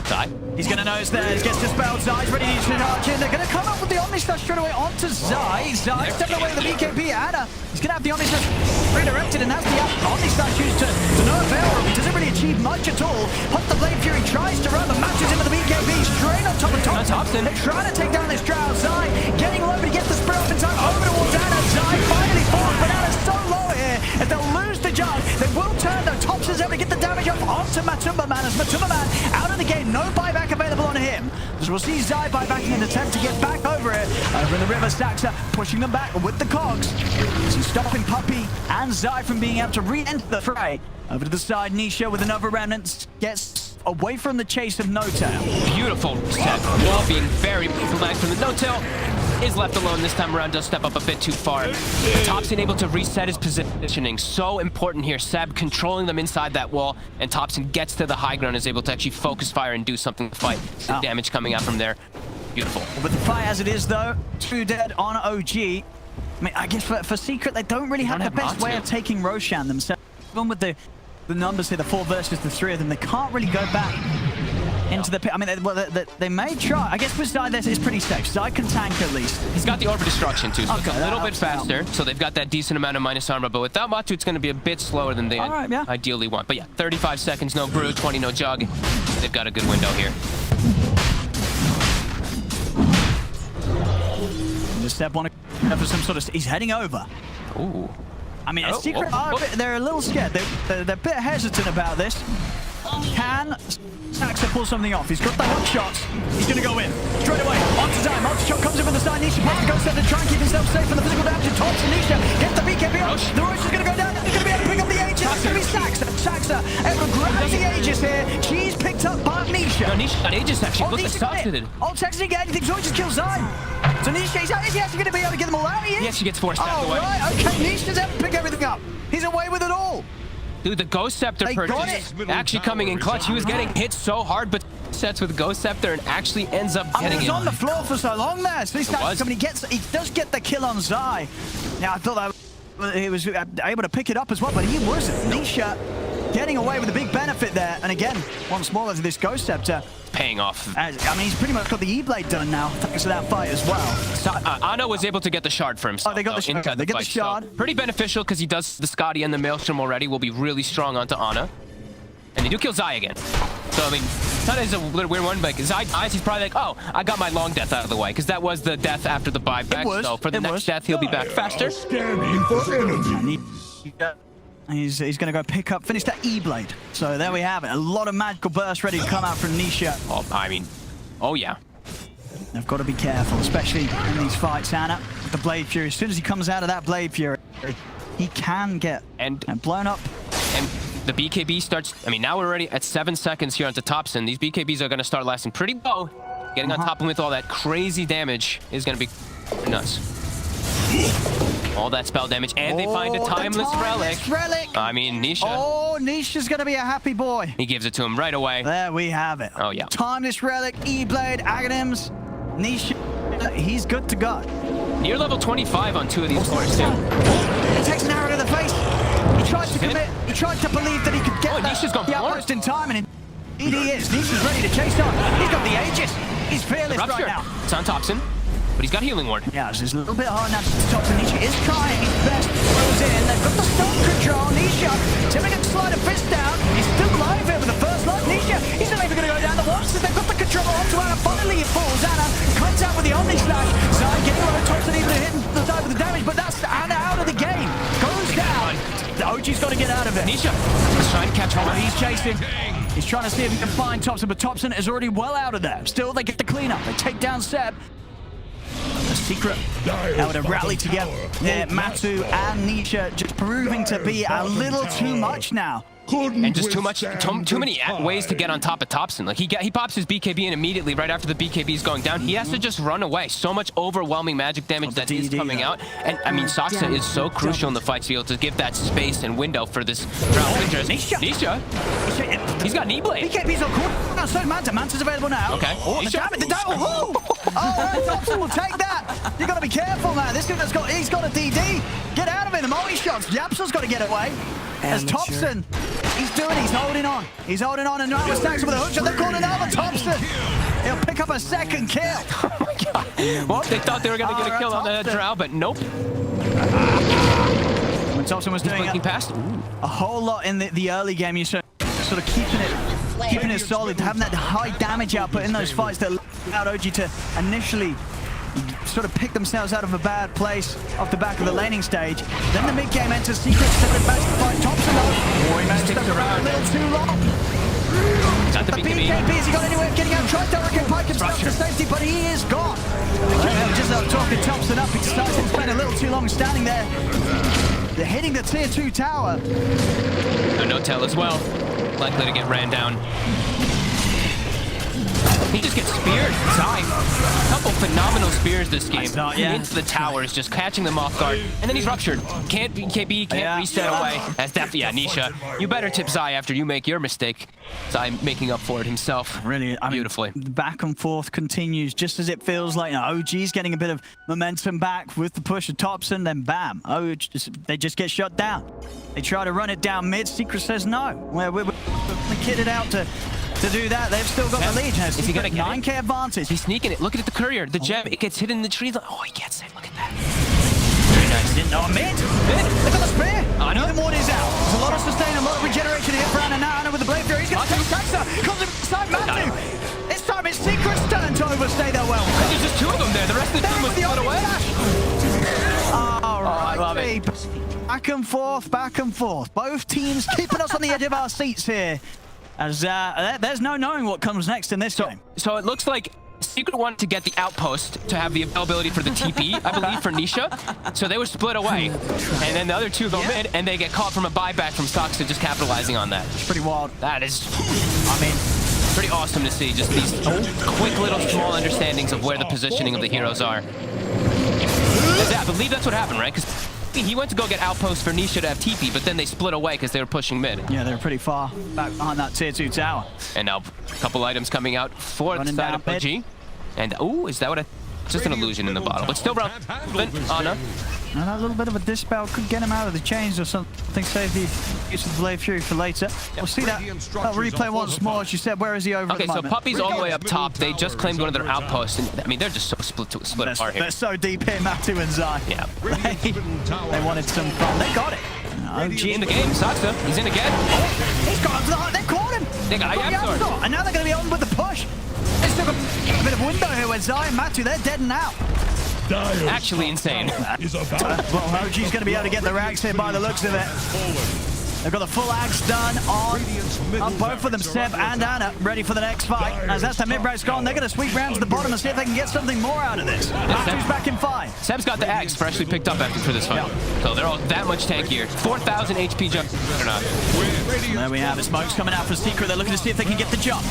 Zai. He's going to know it's there. He gets dispelled. Zai's ready to charge in. They're going to come up with the Omni Slash straight away onto Zai. Zai stepping away with the BKB. Anna, he's going to have the Omni Slash redirected, and that's the Omni Slash used to no avail. He doesn't really achieve much at all. Hunt the Blade Fury tries to run, but matches into the BKB straight on top of Thompson. They're trying to take down this Drow. Zai getting low, but he gets the spray off in time over towards Anna. Zai finally falls, but Anna's so low here. If they'll lose the Jug, they will turn. Though Thompson's able to get the damage off onto Matumba Man. As Matumba Man out of the game, no buyback available on him. So we'll see Zai buybacking in an attempt to get back over it. Over in the river, Saxa pushing them back with the cogs. He's stopping Puppey and Zai from being able to re-enter the fray. Over to the side, Nisha with another remnant gets away from the chase of No-Tail. Beautiful set. Wall being very flagged from the No-Tail. Is left alone this time around, does step up a bit too far. Thompson able to reset his positioning. So important here. Seb controlling them inside that wall, and Thompson gets to the high ground, is able to actually focus fire and do something to fight. The damage coming out from there. Beautiful. With the fight as it is, though, 2 dead on OG. I mean, I guess for Secret, they don't really have the best way of taking Roshan themselves. Even with the numbers here, the 4 versus the 3 of them, they can't really go back into the pit. I mean, they may try. I guess with Zai, this is pretty safe. Zai can tank at least. He's got the Orb of Destruction too, so Okay, it's a little bit faster. So they've got that decent amount of minus armor, but without Matu, it's going to be a bit slower than they ideally want. But yeah, 35 seconds, no brew, 20, no jug. They've got a good window here. Just step on for some sort of... He's heading over. Ooh. I mean, Secret are they're a little scared. They're a bit hesitant about this. Can Saxa pull something off? He's got the hook shots. He's going to go in. Straight away. Onto Zai. Multi-shot comes in from the side. Nisha has to go set to try and keep himself safe from the physical damage. And Thompson, Nisha gets the BKB off. The Roche is going to go down. He's going to be able to pick up the Aegis. It's going to be Saxa. Saxa able to grab the Aegis here. She's picked up by Nisha. No, Nisha got Aegis actually. Look at Saxa did. Oh, Saxa didn't get anything, so he just kills Zai. So Nisha, is he actually going to be able to get them all out of here? Yes, she gets forced out of the way. Right. Okay, Nisha's able to pick everything up. He's away with it all. Dude, the Ghost Scepter purchase actually coming in clutch. He was getting hit so hard, but sets with Ghost Scepter and actually ends up getting it. He was on the floor for so long there. So he does get the kill on Zai. Now, I thought that he was able to pick it up as well, but he wasn't. Nisha getting away with a big benefit there. And again, once more, as this Ghost Scepter paying off. I mean, he's pretty much got the E-Blade done now, thanks to that fight as well. So, Ana was able to get the shard for himself. Oh, they got the shard. They get the shard. So pretty beneficial because he does the Scotty and the Maelstrom already. Will be really strong onto Ana. And they do kill Zai again. So, I mean, that is a little weird one, but Zai dies, he's probably like, oh, I got my long death out of the way, because that was the death after the buyback. So for the next death, he'll be back faster. Scanning for enemy. He's going to go pick up, finish that E-Blade. So there we have it. A lot of magical bursts ready to come out from Nisha. Oh, I mean, oh yeah. They've got to be careful, especially in these fights, Anna. With the Blade Fury, as soon as he comes out of that Blade Fury, he can get blown up. And the BKB starts, I mean, now we're already at 7 seconds here onto Thompson. These BKBs are going to start lasting pretty low. Getting on top of him with all that crazy damage is going to be nuts. All that spell damage, and they find a timeless relic. I mean, Nisha. Oh, Nisha's going to be a happy boy. He gives it to him right away. There we have it. Oh, yeah. Timeless relic, E-Blade, Aghanims, Nisha. He's good to go. Near level 25 on 2 of these cores, too. He takes an arrow to the face. He tried to commit. He tried to believe that he could get the outpost in time, and indeed he is. Nisha's ready to chase on. He's got the Aegis. He's fearless right now. It's on Thompson, but he's got healing ward. Yeah, it's a little bit hard now to stop. Nisha is trying his best. Throws in. They've got the stun control. Nisha attempting to slide a fist down. He's still alive here with the first life. Nisha, he's not even going to go down the watch. They've got the control onto Anna. Finally, it falls. Anna comes out with the Omni Slash. Zai getting on the Thompson, even hitting the side with the damage, but that's Anna out of the game. Goes down. OG's got to get out of it. Nisha is trying to catch hold. He's chasing. He's trying to see if he can find Thompson, but Thompson is already well out of there. Still, they get the cleanup. They take down Seb. The Secret able to rally together. Yeah, Matu and Nisha just proving to be a little too much now. And just too many ways to get on top of Thompson. Like he pops his BKB and immediately right after the BKB is going down, he has to just run away. So much overwhelming magic damage that is coming out. And I mean, Saksa is so crucial in the fight to be able to give that space and window for this round. Nisha? He's got knee blade. BKB's on court. No, so Manta's available now. Okay. Oh, the damage, oh, Thompson will take that. You got to be careful, man. This guy's he's got a DD. Get out of it. The multi shots. Yapso's got to get away. As Thompson, he's holding on. He's holding on, and now we're stacks with a hook shot. They're calling another Thompson. He'll pick up a second kill. Oh my god. Well, they thought they were going to get a kill on the Drow, but nope. When Thompson was doing a whole lot in the early game, you sort of keeping it solid, having that high damage output in those fights that allowed OG to initially sort of pick themselves out of a bad place off the back of the laning stage. Then the mid-game enters Secret, separate match to fight Thompson. Oh, he managed to stick around a little too long. Got the BKB. Has he got anywhere of getting out? Tries to pike himself to safety, but he is gone. Just talking Thompson up. He starts to spend a little too long standing there. They're hitting the tier 2 tower. No tail as well. Likely to get ran down. He just gets speared. Time. A couple phenomenal spears this game. Into the towers, just catching them off guard. And then he's ruptured. Can't BKB, can't reset away. That's definitely, Nisha. You better tip Zai after you make your mistake. Zai making up for it himself. Really, beautifully. The back and forth continues just as it feels like OG's getting a bit of momentum back with the push of Thompson, then bam. They just get shut down. They try to run it down mid. Secret says no. We're kitted out to do that. They've still got the lead. Is he gonna get 9k advantage? He's sneaking it. Look at the courier. The gem. It gets hit in the tree. Oh, he gets it. Look at that. Very nice. Didn't know mid. Look at the spear. Neither one is out. There's a lot of sustain, a lot of regeneration here for Ana. Now Ana with the blade fury. He's going to take Saksa. Comes inside Matu. This time it's Secret's turn to overstay their well. There's just two of them there. The rest of the team was split away. All right. Love it. Back and forth, back and forth. Both teams keeping us on the edge of our seats here. As there's no knowing what comes next in this game. So it looks like Secret wanted to get the outpost to have the availability for the TP, I believe, for Nisha. So they were split away. And then the other two go mid, and they get caught from a buyback from Saksa, just capitalizing on that. It's pretty wild. That is, I mean, pretty awesome to see. Just these quick little small understandings of where the positioning of the heroes are. I believe that's what happened, right? Because he went to go get outposts for Nisha to have TP, but then they split away because they were pushing mid. Yeah, they were pretty far back behind that tier 2 tower. And now a couple items coming out for the side of OG. And is that what just an illusion in the bottle, but still round. Ana. And a little bit of a dispel could get him out of the chains or something. Save the use of the Blade Fury for later. We'll see that replay once more. She said, where is he over at the moment? So Puppy's all the way up top. They just claimed one of their outposts. And, I mean, they're just so split apart here. They're so deep here, Matu and Zai. Yeah. They wanted some fun. They got it. OG in the game. Saksa, he's in again. He's got him. They caught him. They got Yamsor. And now they're going to be on with the push. They still got a bit of window here with Zai and Matu. They're dead now. Actually insane. Well, OG's going to be able to get the rags here by the looks of it. They've got the full axe done on both of them, Seb and Ana, ready for the next fight. As that's the mid-rags gone, they're going to sweep round to the bottom and see if they can get something more out of this. Matu's back in 5. Seb's got the axe freshly picked up after this fight. So they're all that much tankier. 4,000 HP jump or not. There we have it. Smoke's coming out for Secret. They're looking to see if they can get the jump.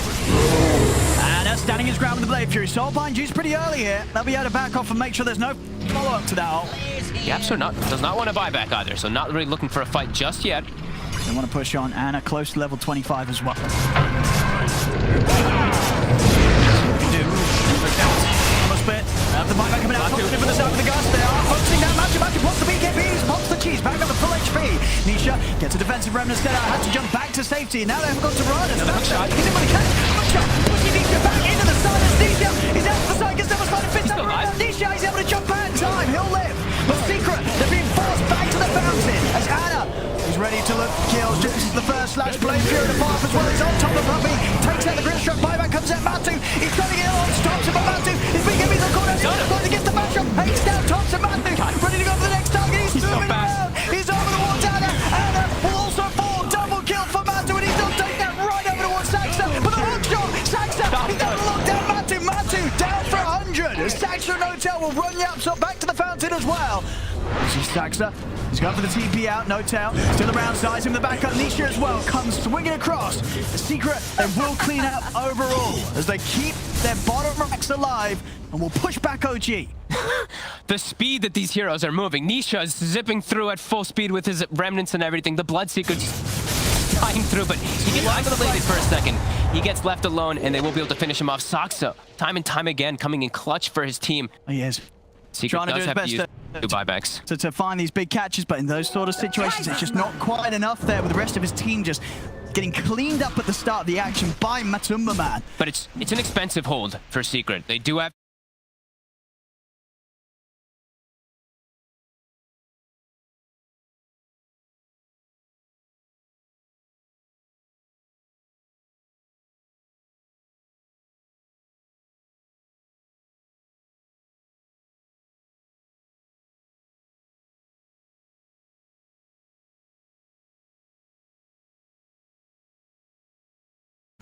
Ana standing his ground with the Blade Fury. Soulbind used pretty early here. They'll be able to back off and make sure there's no follow-up to that ult. Yapsor does not want to buy back either, so not really looking for a fight just yet. They want to push on Ana close to level 25 as well. The buyback coming out, positive with the sound of the gas. They are focusing down Matu. Matu pops the BKBs, pops the cheese, back up to full HP. Nisha gets a defensive remnant set out, has to jump back to safety. Now they've got to run. Another hook shot. He's in with a catch. Hook shot. Pushing Nisha back into the side as Nisha is out to the side, gets double side and fits that around. Nisha is able to jump back in time. He'll live. But Secret, they're being forced back to the fountain as Ana is ready to look for kills. This is the first slash Blade Fury to fire as well. He's on top of Puppy. Takes out the grid struck. Buyback comes at Matu. He's trying to get on. Stops him, but Matu is BKB's on corner. He's going to get the matchup. Hates down Thompson. Matu ready to go for the next target. He's moving around. He's over the wall down there. Ana N0tail will run Yapsop back to the fountain as well. This is Saxa. He's going for the TP out. n0tail still around, size him the backup. nAgA as well comes swinging across. The Secret, they will clean up overall as they keep their bottom racks alive and will push back OG. The speed that these heroes are moving. nAgA is zipping through at full speed with his remnants and everything. The Bloodseeker's flying through, but he gets isolated for a second. He gets left alone, and they won't be able to finish him off. Saxa, time and time again, coming in clutch for his team. He is. Secret does have to use 2 buybacks. To find these big catches, but in those sort of situations, it's just not quite enough there with the rest of his team just getting cleaned up at the start of the action by Matumba Man. But it's an expensive hold for Secret. They do have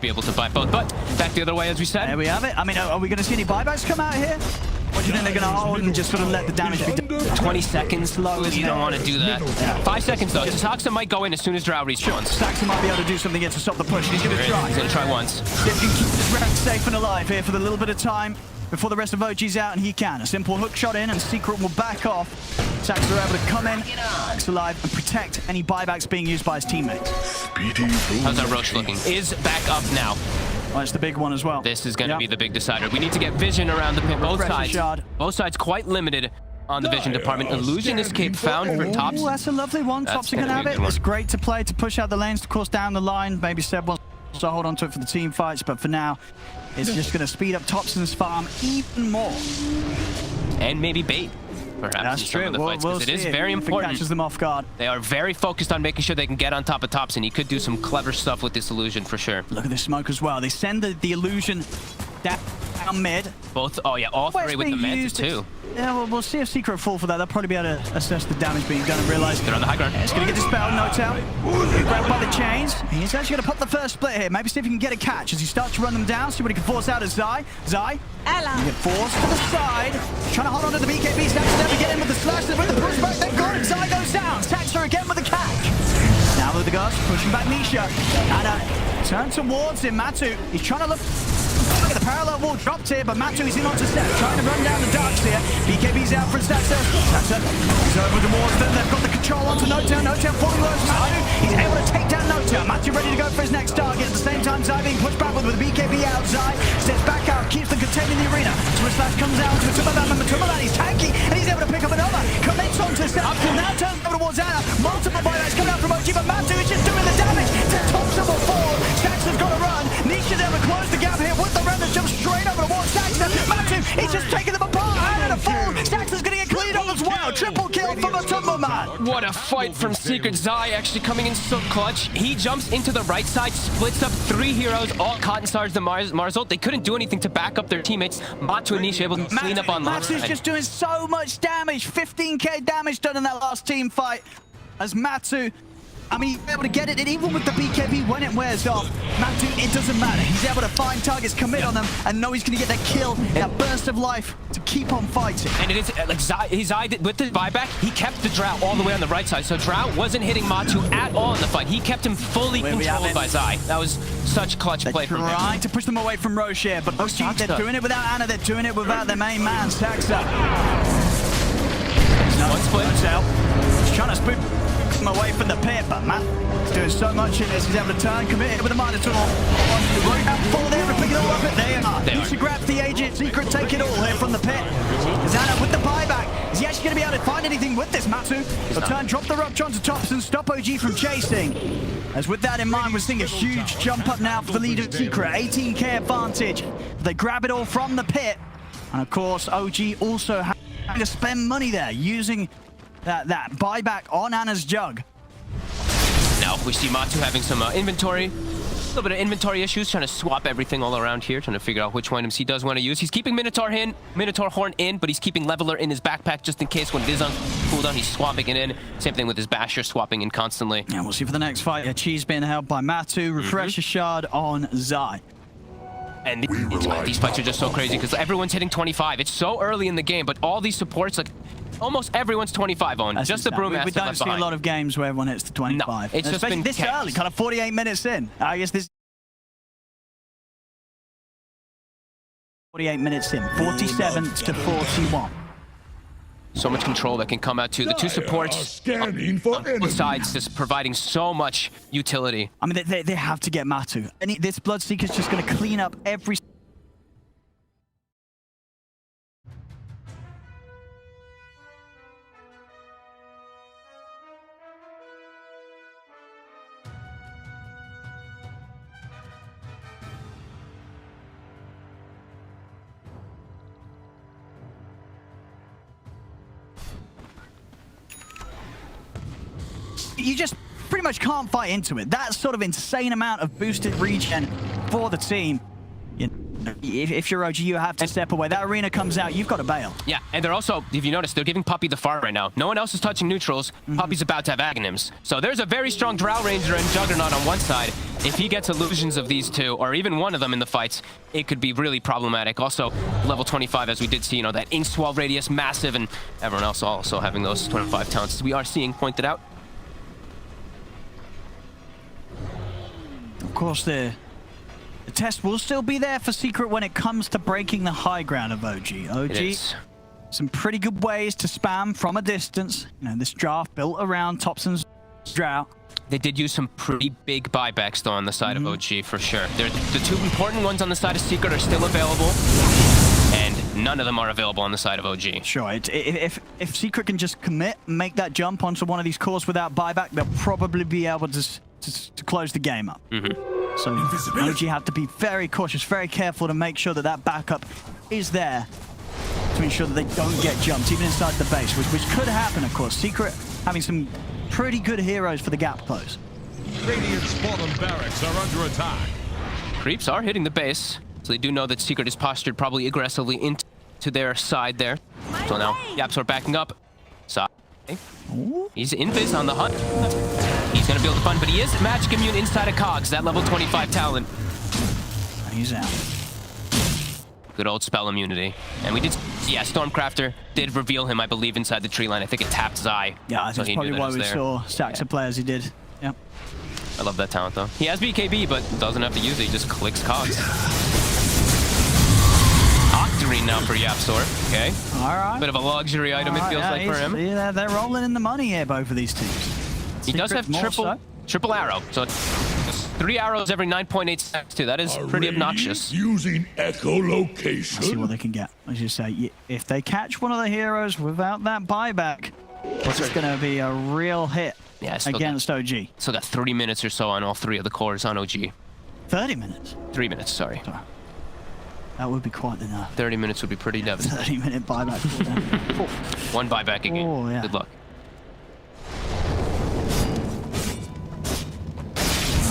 be able to buy both, but back the other way, as we said. There we have it. I mean, are we going to see any buybacks come out here? Or do you think they're going to hold and just sort of let the damage be done? 20 seconds slow, you don't want to do that. 5 seconds though. Saxa might go in as soon as Drow respawns. Saxa might be able to do something here to stop the push. He's going to try. He's going to try once. If he can keep his rank safe and alive here for the little bit of time before the rest of OG's out, and he can. A simple hook shot in, and Secret will back off. Saxa are able to come in, alive, and protect any buybacks being used by his teammates. How's our Roche looking? Is back up now. Well, it's the big one as well. This is going to be the big decider. We need to get vision around the pit. Both sides quite limited on the vision department. Illusion escape found for Tops. Oh, that's a lovely one. Tops are going to have it. It's great to play, to push out the lanes, of course, down the line. Maybe Seb wants to hold on to it for the team fights, but for now, it's just going to speed up Topson's farm even more. And maybe bait, perhaps, that's in true. some of the fights, because it is very important. Catches them off guard. They are very focused on making sure they can get on top of Topson. He could do some clever stuff with this illusion for sure. Look at this smoke as well. They send the illusion down mid. Both, oh yeah, all three with the meds too. Yeah, well, we'll see if Secret fall for that. They'll probably be able to assess the damage being done and realize they're on the high ground. It's going to get dispelled. n0tail. Grabbed by the chains. He's actually going to pop the first split here. Maybe see if he can get a catch as he starts to run them down. See what he can force out of Zai. Zai. You get forced to the side. Trying to hold on to the BKB. Saxa never get in with the slash. With the pushback. They've got it. Zai goes down. Saxa again with the catch. Now with the guards pushing back nAgA. And turn towards him. Matu. He's trying to look. The parallel wall dropped here, but Matu is in onto Steph, trying to run down the darks here. BKB's out for Saxa. Saxa is over towards them. They've got the control onto n0tail. n0tail falling low to Matu. He's able to take down n0tail. Matu ready to go for his next target. At the same time, Zai being pushed backward with the BKB out. Zai steps back out, keeps them contained in the arena. Swiss Slash comes out to Matumba Man. He's tanky, and he's able to pick up another. Commits onto Steph. Now turns over towards Anna. Multiple buybacks coming out from OG, but Matu is just doing the damage. Thompson will fall. Saxa's got to run. nAgA's able to close the gap here with the remnants. Jumps straight over towards Saxa. Matu, he's just taking them apart. And a fall. Saxa's going to get cleaned up as well. Triple kill for Matumba Man. What a fight from Secret. Zai actually coming in so clutch. He jumps into the right side, splits up 3 heroes, all Cotton Stars, the Marzult. They couldn't do anything to back up their teammates. Matu and nAgA able to clean up on left. Matu's just doing so much damage. 15k damage done in that last team fight. As Matu, I mean, he's able to get it, and even with the BKB, when it wears off, Matu, it doesn't matter. He's able to find targets, commit on them, and know he's going to get that kill, that burst of life to keep on fighting. And it is, like, Zai with the buyback, he kept the Drow all the way on the right side, so Drow wasn't hitting Matu at all in the fight. He kept him fully controlled by Zai. That was such clutch play from him. They're trying to push them away from Roche here, but OG, they're doing it without Anna, they're doing it without their main man, Saxa. One split. He's trying to spook him away from the pit, but Matt is doing so much in this. He's able to turn, commit with a Minotaur. Right out full there and pick it all up. There you are. He should grab the agent. Secret take it all here from the pit. Zana with the buyback. Is he actually going to be able to find anything with this, Matu? He'll turn, drop the rupture onto Tops and stop OG from chasing. As with that in mind, we're seeing a huge jump up now for the lead of Secret. 18k advantage. They grab it all from the pit. And of course, OG also having to spend money there, using that buyback on Anna's Jug. Now we see Matu having some inventory. A little bit of inventory issues, trying to swap everything all around here, trying to figure out which items he does want to use. He's keeping Minotaur Horn in, but he's keeping Leveler in his backpack just in case when it is on cooldown, he's swapping it in. Same thing with his Basher, swapping in constantly. Yeah, we'll see for the next fight. Cheese being held by Matu, Refresher Shard on Zai. And these fights are just so crazy because everyone's hitting 25. It's so early in the game, but all these supports, like almost everyone's 25 on. That's just the Brewmaster. We don't see a lot of games where everyone hits the 25. No, it's just been this chaos. early, kind of 48 minutes in. I guess this 48 minutes in, 47 to 41. So much control that can come out to the two supports Scanning for on both sides, just providing so much utility. I mean, they have to get Matu. And this Bloodseeker's just going to clean up every... You just pretty much can't fight into it. That sort of insane amount of boosted regen for the team. You know, if you're OG, you have to step away. That arena comes out, you've got to bail. Yeah, and they're also, if you notice, they're giving Puppey the far right now. No one else is touching neutrals. Puppey's about to have Aghanims. So there's a very strong Drow Ranger and Juggernaut on one side. If he gets illusions of these two, or even one of them in the fights, it could be really problematic. Also, level 25, as we did see, you know, that ink swell radius, massive, and everyone else also having those 25 talents, as we are seeing pointed out. Of course, the test will still be there for Secret when it comes to breaking the high ground of OG. OG, some pretty good ways to spam from a distance. You know, this draft built around Thompson's Drow. They did use some pretty big buybacks, though, on the side of OG, for sure. The two important ones on the side of Secret are still available, and none of them are available on the side of OG. Sure, if Secret can just commit, make that jump onto one of these cores without buyback, they'll probably be able to close the game up. So OG have to be very cautious, very careful to make sure that that backup is there to ensure that they don't get jumped, even inside the base, which could happen, of course. Secret having some pretty good heroes for the gap close. Radiant's bottom barracks are under attack. Creeps are hitting the base, so they do know that Secret is postured probably aggressively into their side there. So now YapzOr backing up. Side. He's invis on the hunt. He's going to be able to fund, but he is magic immune inside of Cogs, that level 25 talent. He's out. Good old spell immunity. And we did, yeah, Stormcrafter did reveal him, I believe, inside the tree line. I think it tapped his eye. Yeah, that's probably why we saw stacks of players he did. Yep. I love that talent, though. He has BKB, but doesn't have to use it. He just clicks Cogs. Octarine now for YapzOr. Okay. All right. Bit of a luxury item, it feels like, for him. Yeah, they're rolling in the money here, both of these teams. He does have triple arrow, so 3 arrows every 9.8 seconds, too. That is pretty obnoxious. Using echolocation. Let's see what they can get. As you say, if they catch one of the heroes without that buyback, it's going to be a real hit against OG. Still got 30 minutes or so on all 3 of the cores on OG. 30 minutes? 3 minutes, sorry. That would be quite enough. 30 minutes would be pretty devastating. 30-minute buyback. One buyback again. Oh, yeah. Good luck.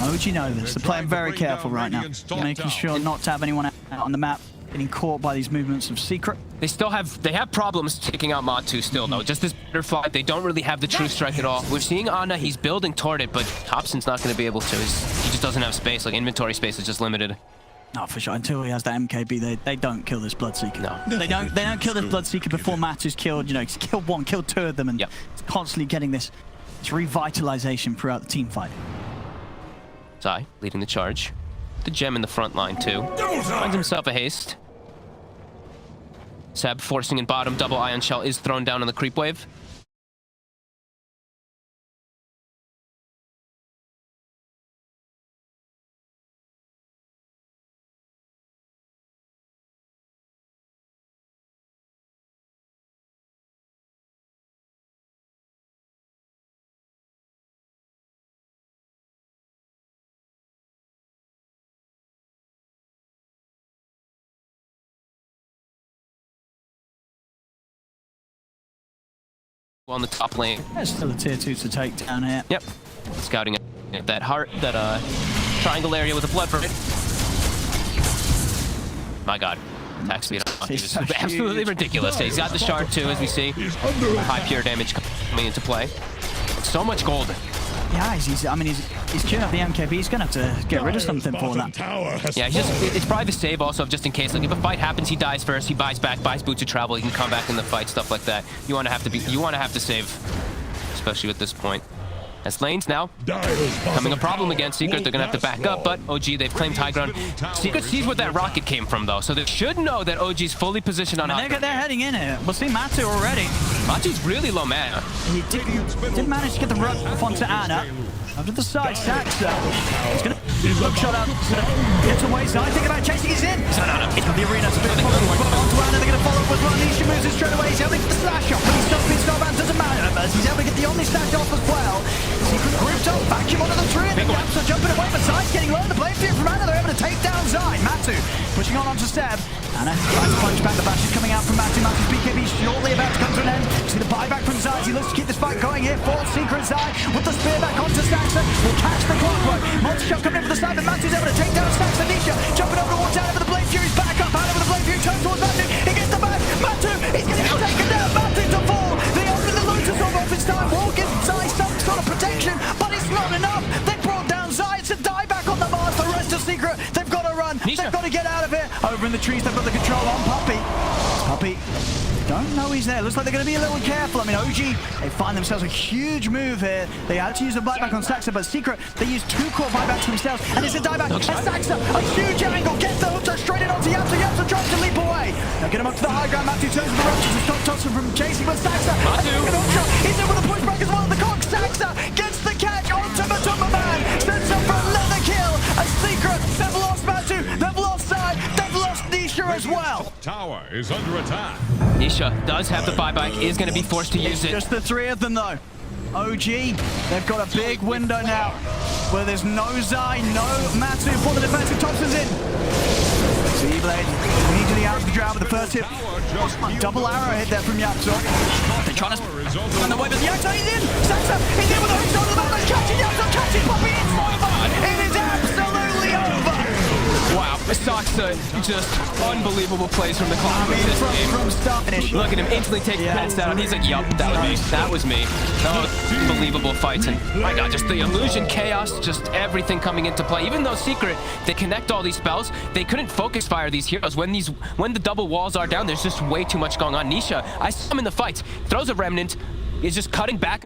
OG know this. They're playing very careful right now. Making sure not to have anyone out on the map getting caught by these movements of Secret. They still have problems taking out Matu still, though. Just this butterfly, they don't really have the true strike at all. We're seeing Ana, he's building toward it, but Thompson's not going to be able to. He just doesn't have space. Like, inventory space is just limited. No, for sure. Until he has that MKB, they don't kill this Bloodseeker. No. They don't kill this Bloodseeker before Matu's killed. You know, he's killed one, killed 2 of them, and it's constantly getting this revitalization throughout the team fight. Zai leading the charge. The gem in the front line, too. Finds himself a haste. Seb forcing in bottom. Double ion shell is thrown down on the creep wave. On the top lane. There's still a tier 2 to take down here. Yep. Scouting at that heart, that triangle area with a blood for it. My god. Attack speed is absolutely ridiculous. He's got the shard too, as we see. High pure damage coming into play. So much gold Yeah, I mean, he's queuing up the MKB. He's going to have to get rid of something for that. Yeah, it's probably the save also, just in case. Like, if a fight happens, he dies first, he buys back, buys boots of travel, he can come back in the fight, stuff like that. You want to have to save, especially at this point. As lanes now becoming a problem against Secret, they're going to have to back up, but OG, they've claimed high ground. Secret sees where that rocket came from, though, so they should know that OG's fully positioned on high ground. They're heading in here. We'll see Matu already. Matu's really low mana. He did manage to get the run off onto Ana. Up to the side, Saxa. He's going to look shot out. Gets away, so I think about chasing his in. It's got the arena spin. Onto Ana, they're going to follow up with one. Nisha moves it straight away. He's able to get the slash off, but he's still being Starbound. Doesn't matter, but he's able to get the only slash off as well. Secret gripped up, vacuum onto the tree, and the gaps are jumping away, but Side's getting low in the play field from Ana. They're able to take down Side. Matu pushing on onto Seb. Ana tries to punch back. The bash is coming out from Matu. Matu's BKB shortly about to come to an end. See the buyback from Side. He looks to keep this fight going here for Secret Side with the spear back onto Saxa. Will catch the clockwork. Monster shot coming in for the side, but Matu's able to take down Saxa. Nisha jumping over towards Ana with the Blade Fury's back up. Ana with the Blade Fury turns towards Matu. He gets the back. Matu is going to get taken down. Matu to fall. They open the Lotus Orb off his time. Will give Zai some sort of protection, but it's not enough. They brought down Zai. It's a die back on the Mars. The rest of Secret, they've got to run. Nisha. They've got to get out of here. Over in the trees, they've got the control on Puppey. Puppey don't know he's there. Looks like they're going to be a little careful. I mean, OG, they find themselves a huge move here. They had to use a buyback on Saxa, but Secret, they use 2 core buybacks themselves, and it's a dieback. And Saxa, a huge angle, gets the hook straight in onto Yapsa. Yapsa tries to leap away. Now get him up to the high ground. Matu turns with the ruptures to stop Tossen from chasing, but Saxa, he's in with a pushback as well. The cock, Saxa gets the catch onto Matuma Man. Sets up for another kill. A Secret, they've lost Matu, they've lost Side, they've lost Nisha as well. Tower is under attack. Nisha does have the buyback, is going to be forced to use it. Just the 3 of them though. OG, they've got a big window now where there's no Zai, no Matu for the defensive. Thompson's in. Z-Blade, immediately out of the drought with the first hit. Double arrow hit there from Yapso. They're trying to on the way, but Yapso, he's in. Saxa, he's in with a hook shot to the back. Catching Yapso, catching Puppey. It's over. It is absolutely over. Wow, Saxa, just unbelievable plays from the clock in this game. From start finish. Look at him instantly take the pets down. He's like, yup, that was me. That was unbelievable fights. And my God, just the illusion, chaos, just everything coming into play. Even though Secret, they connect all these spells, they couldn't focus fire these heroes. When the double walls are down, there's just way too much going on. Nisha, I saw him in the fights, throws a remnant, is just cutting back.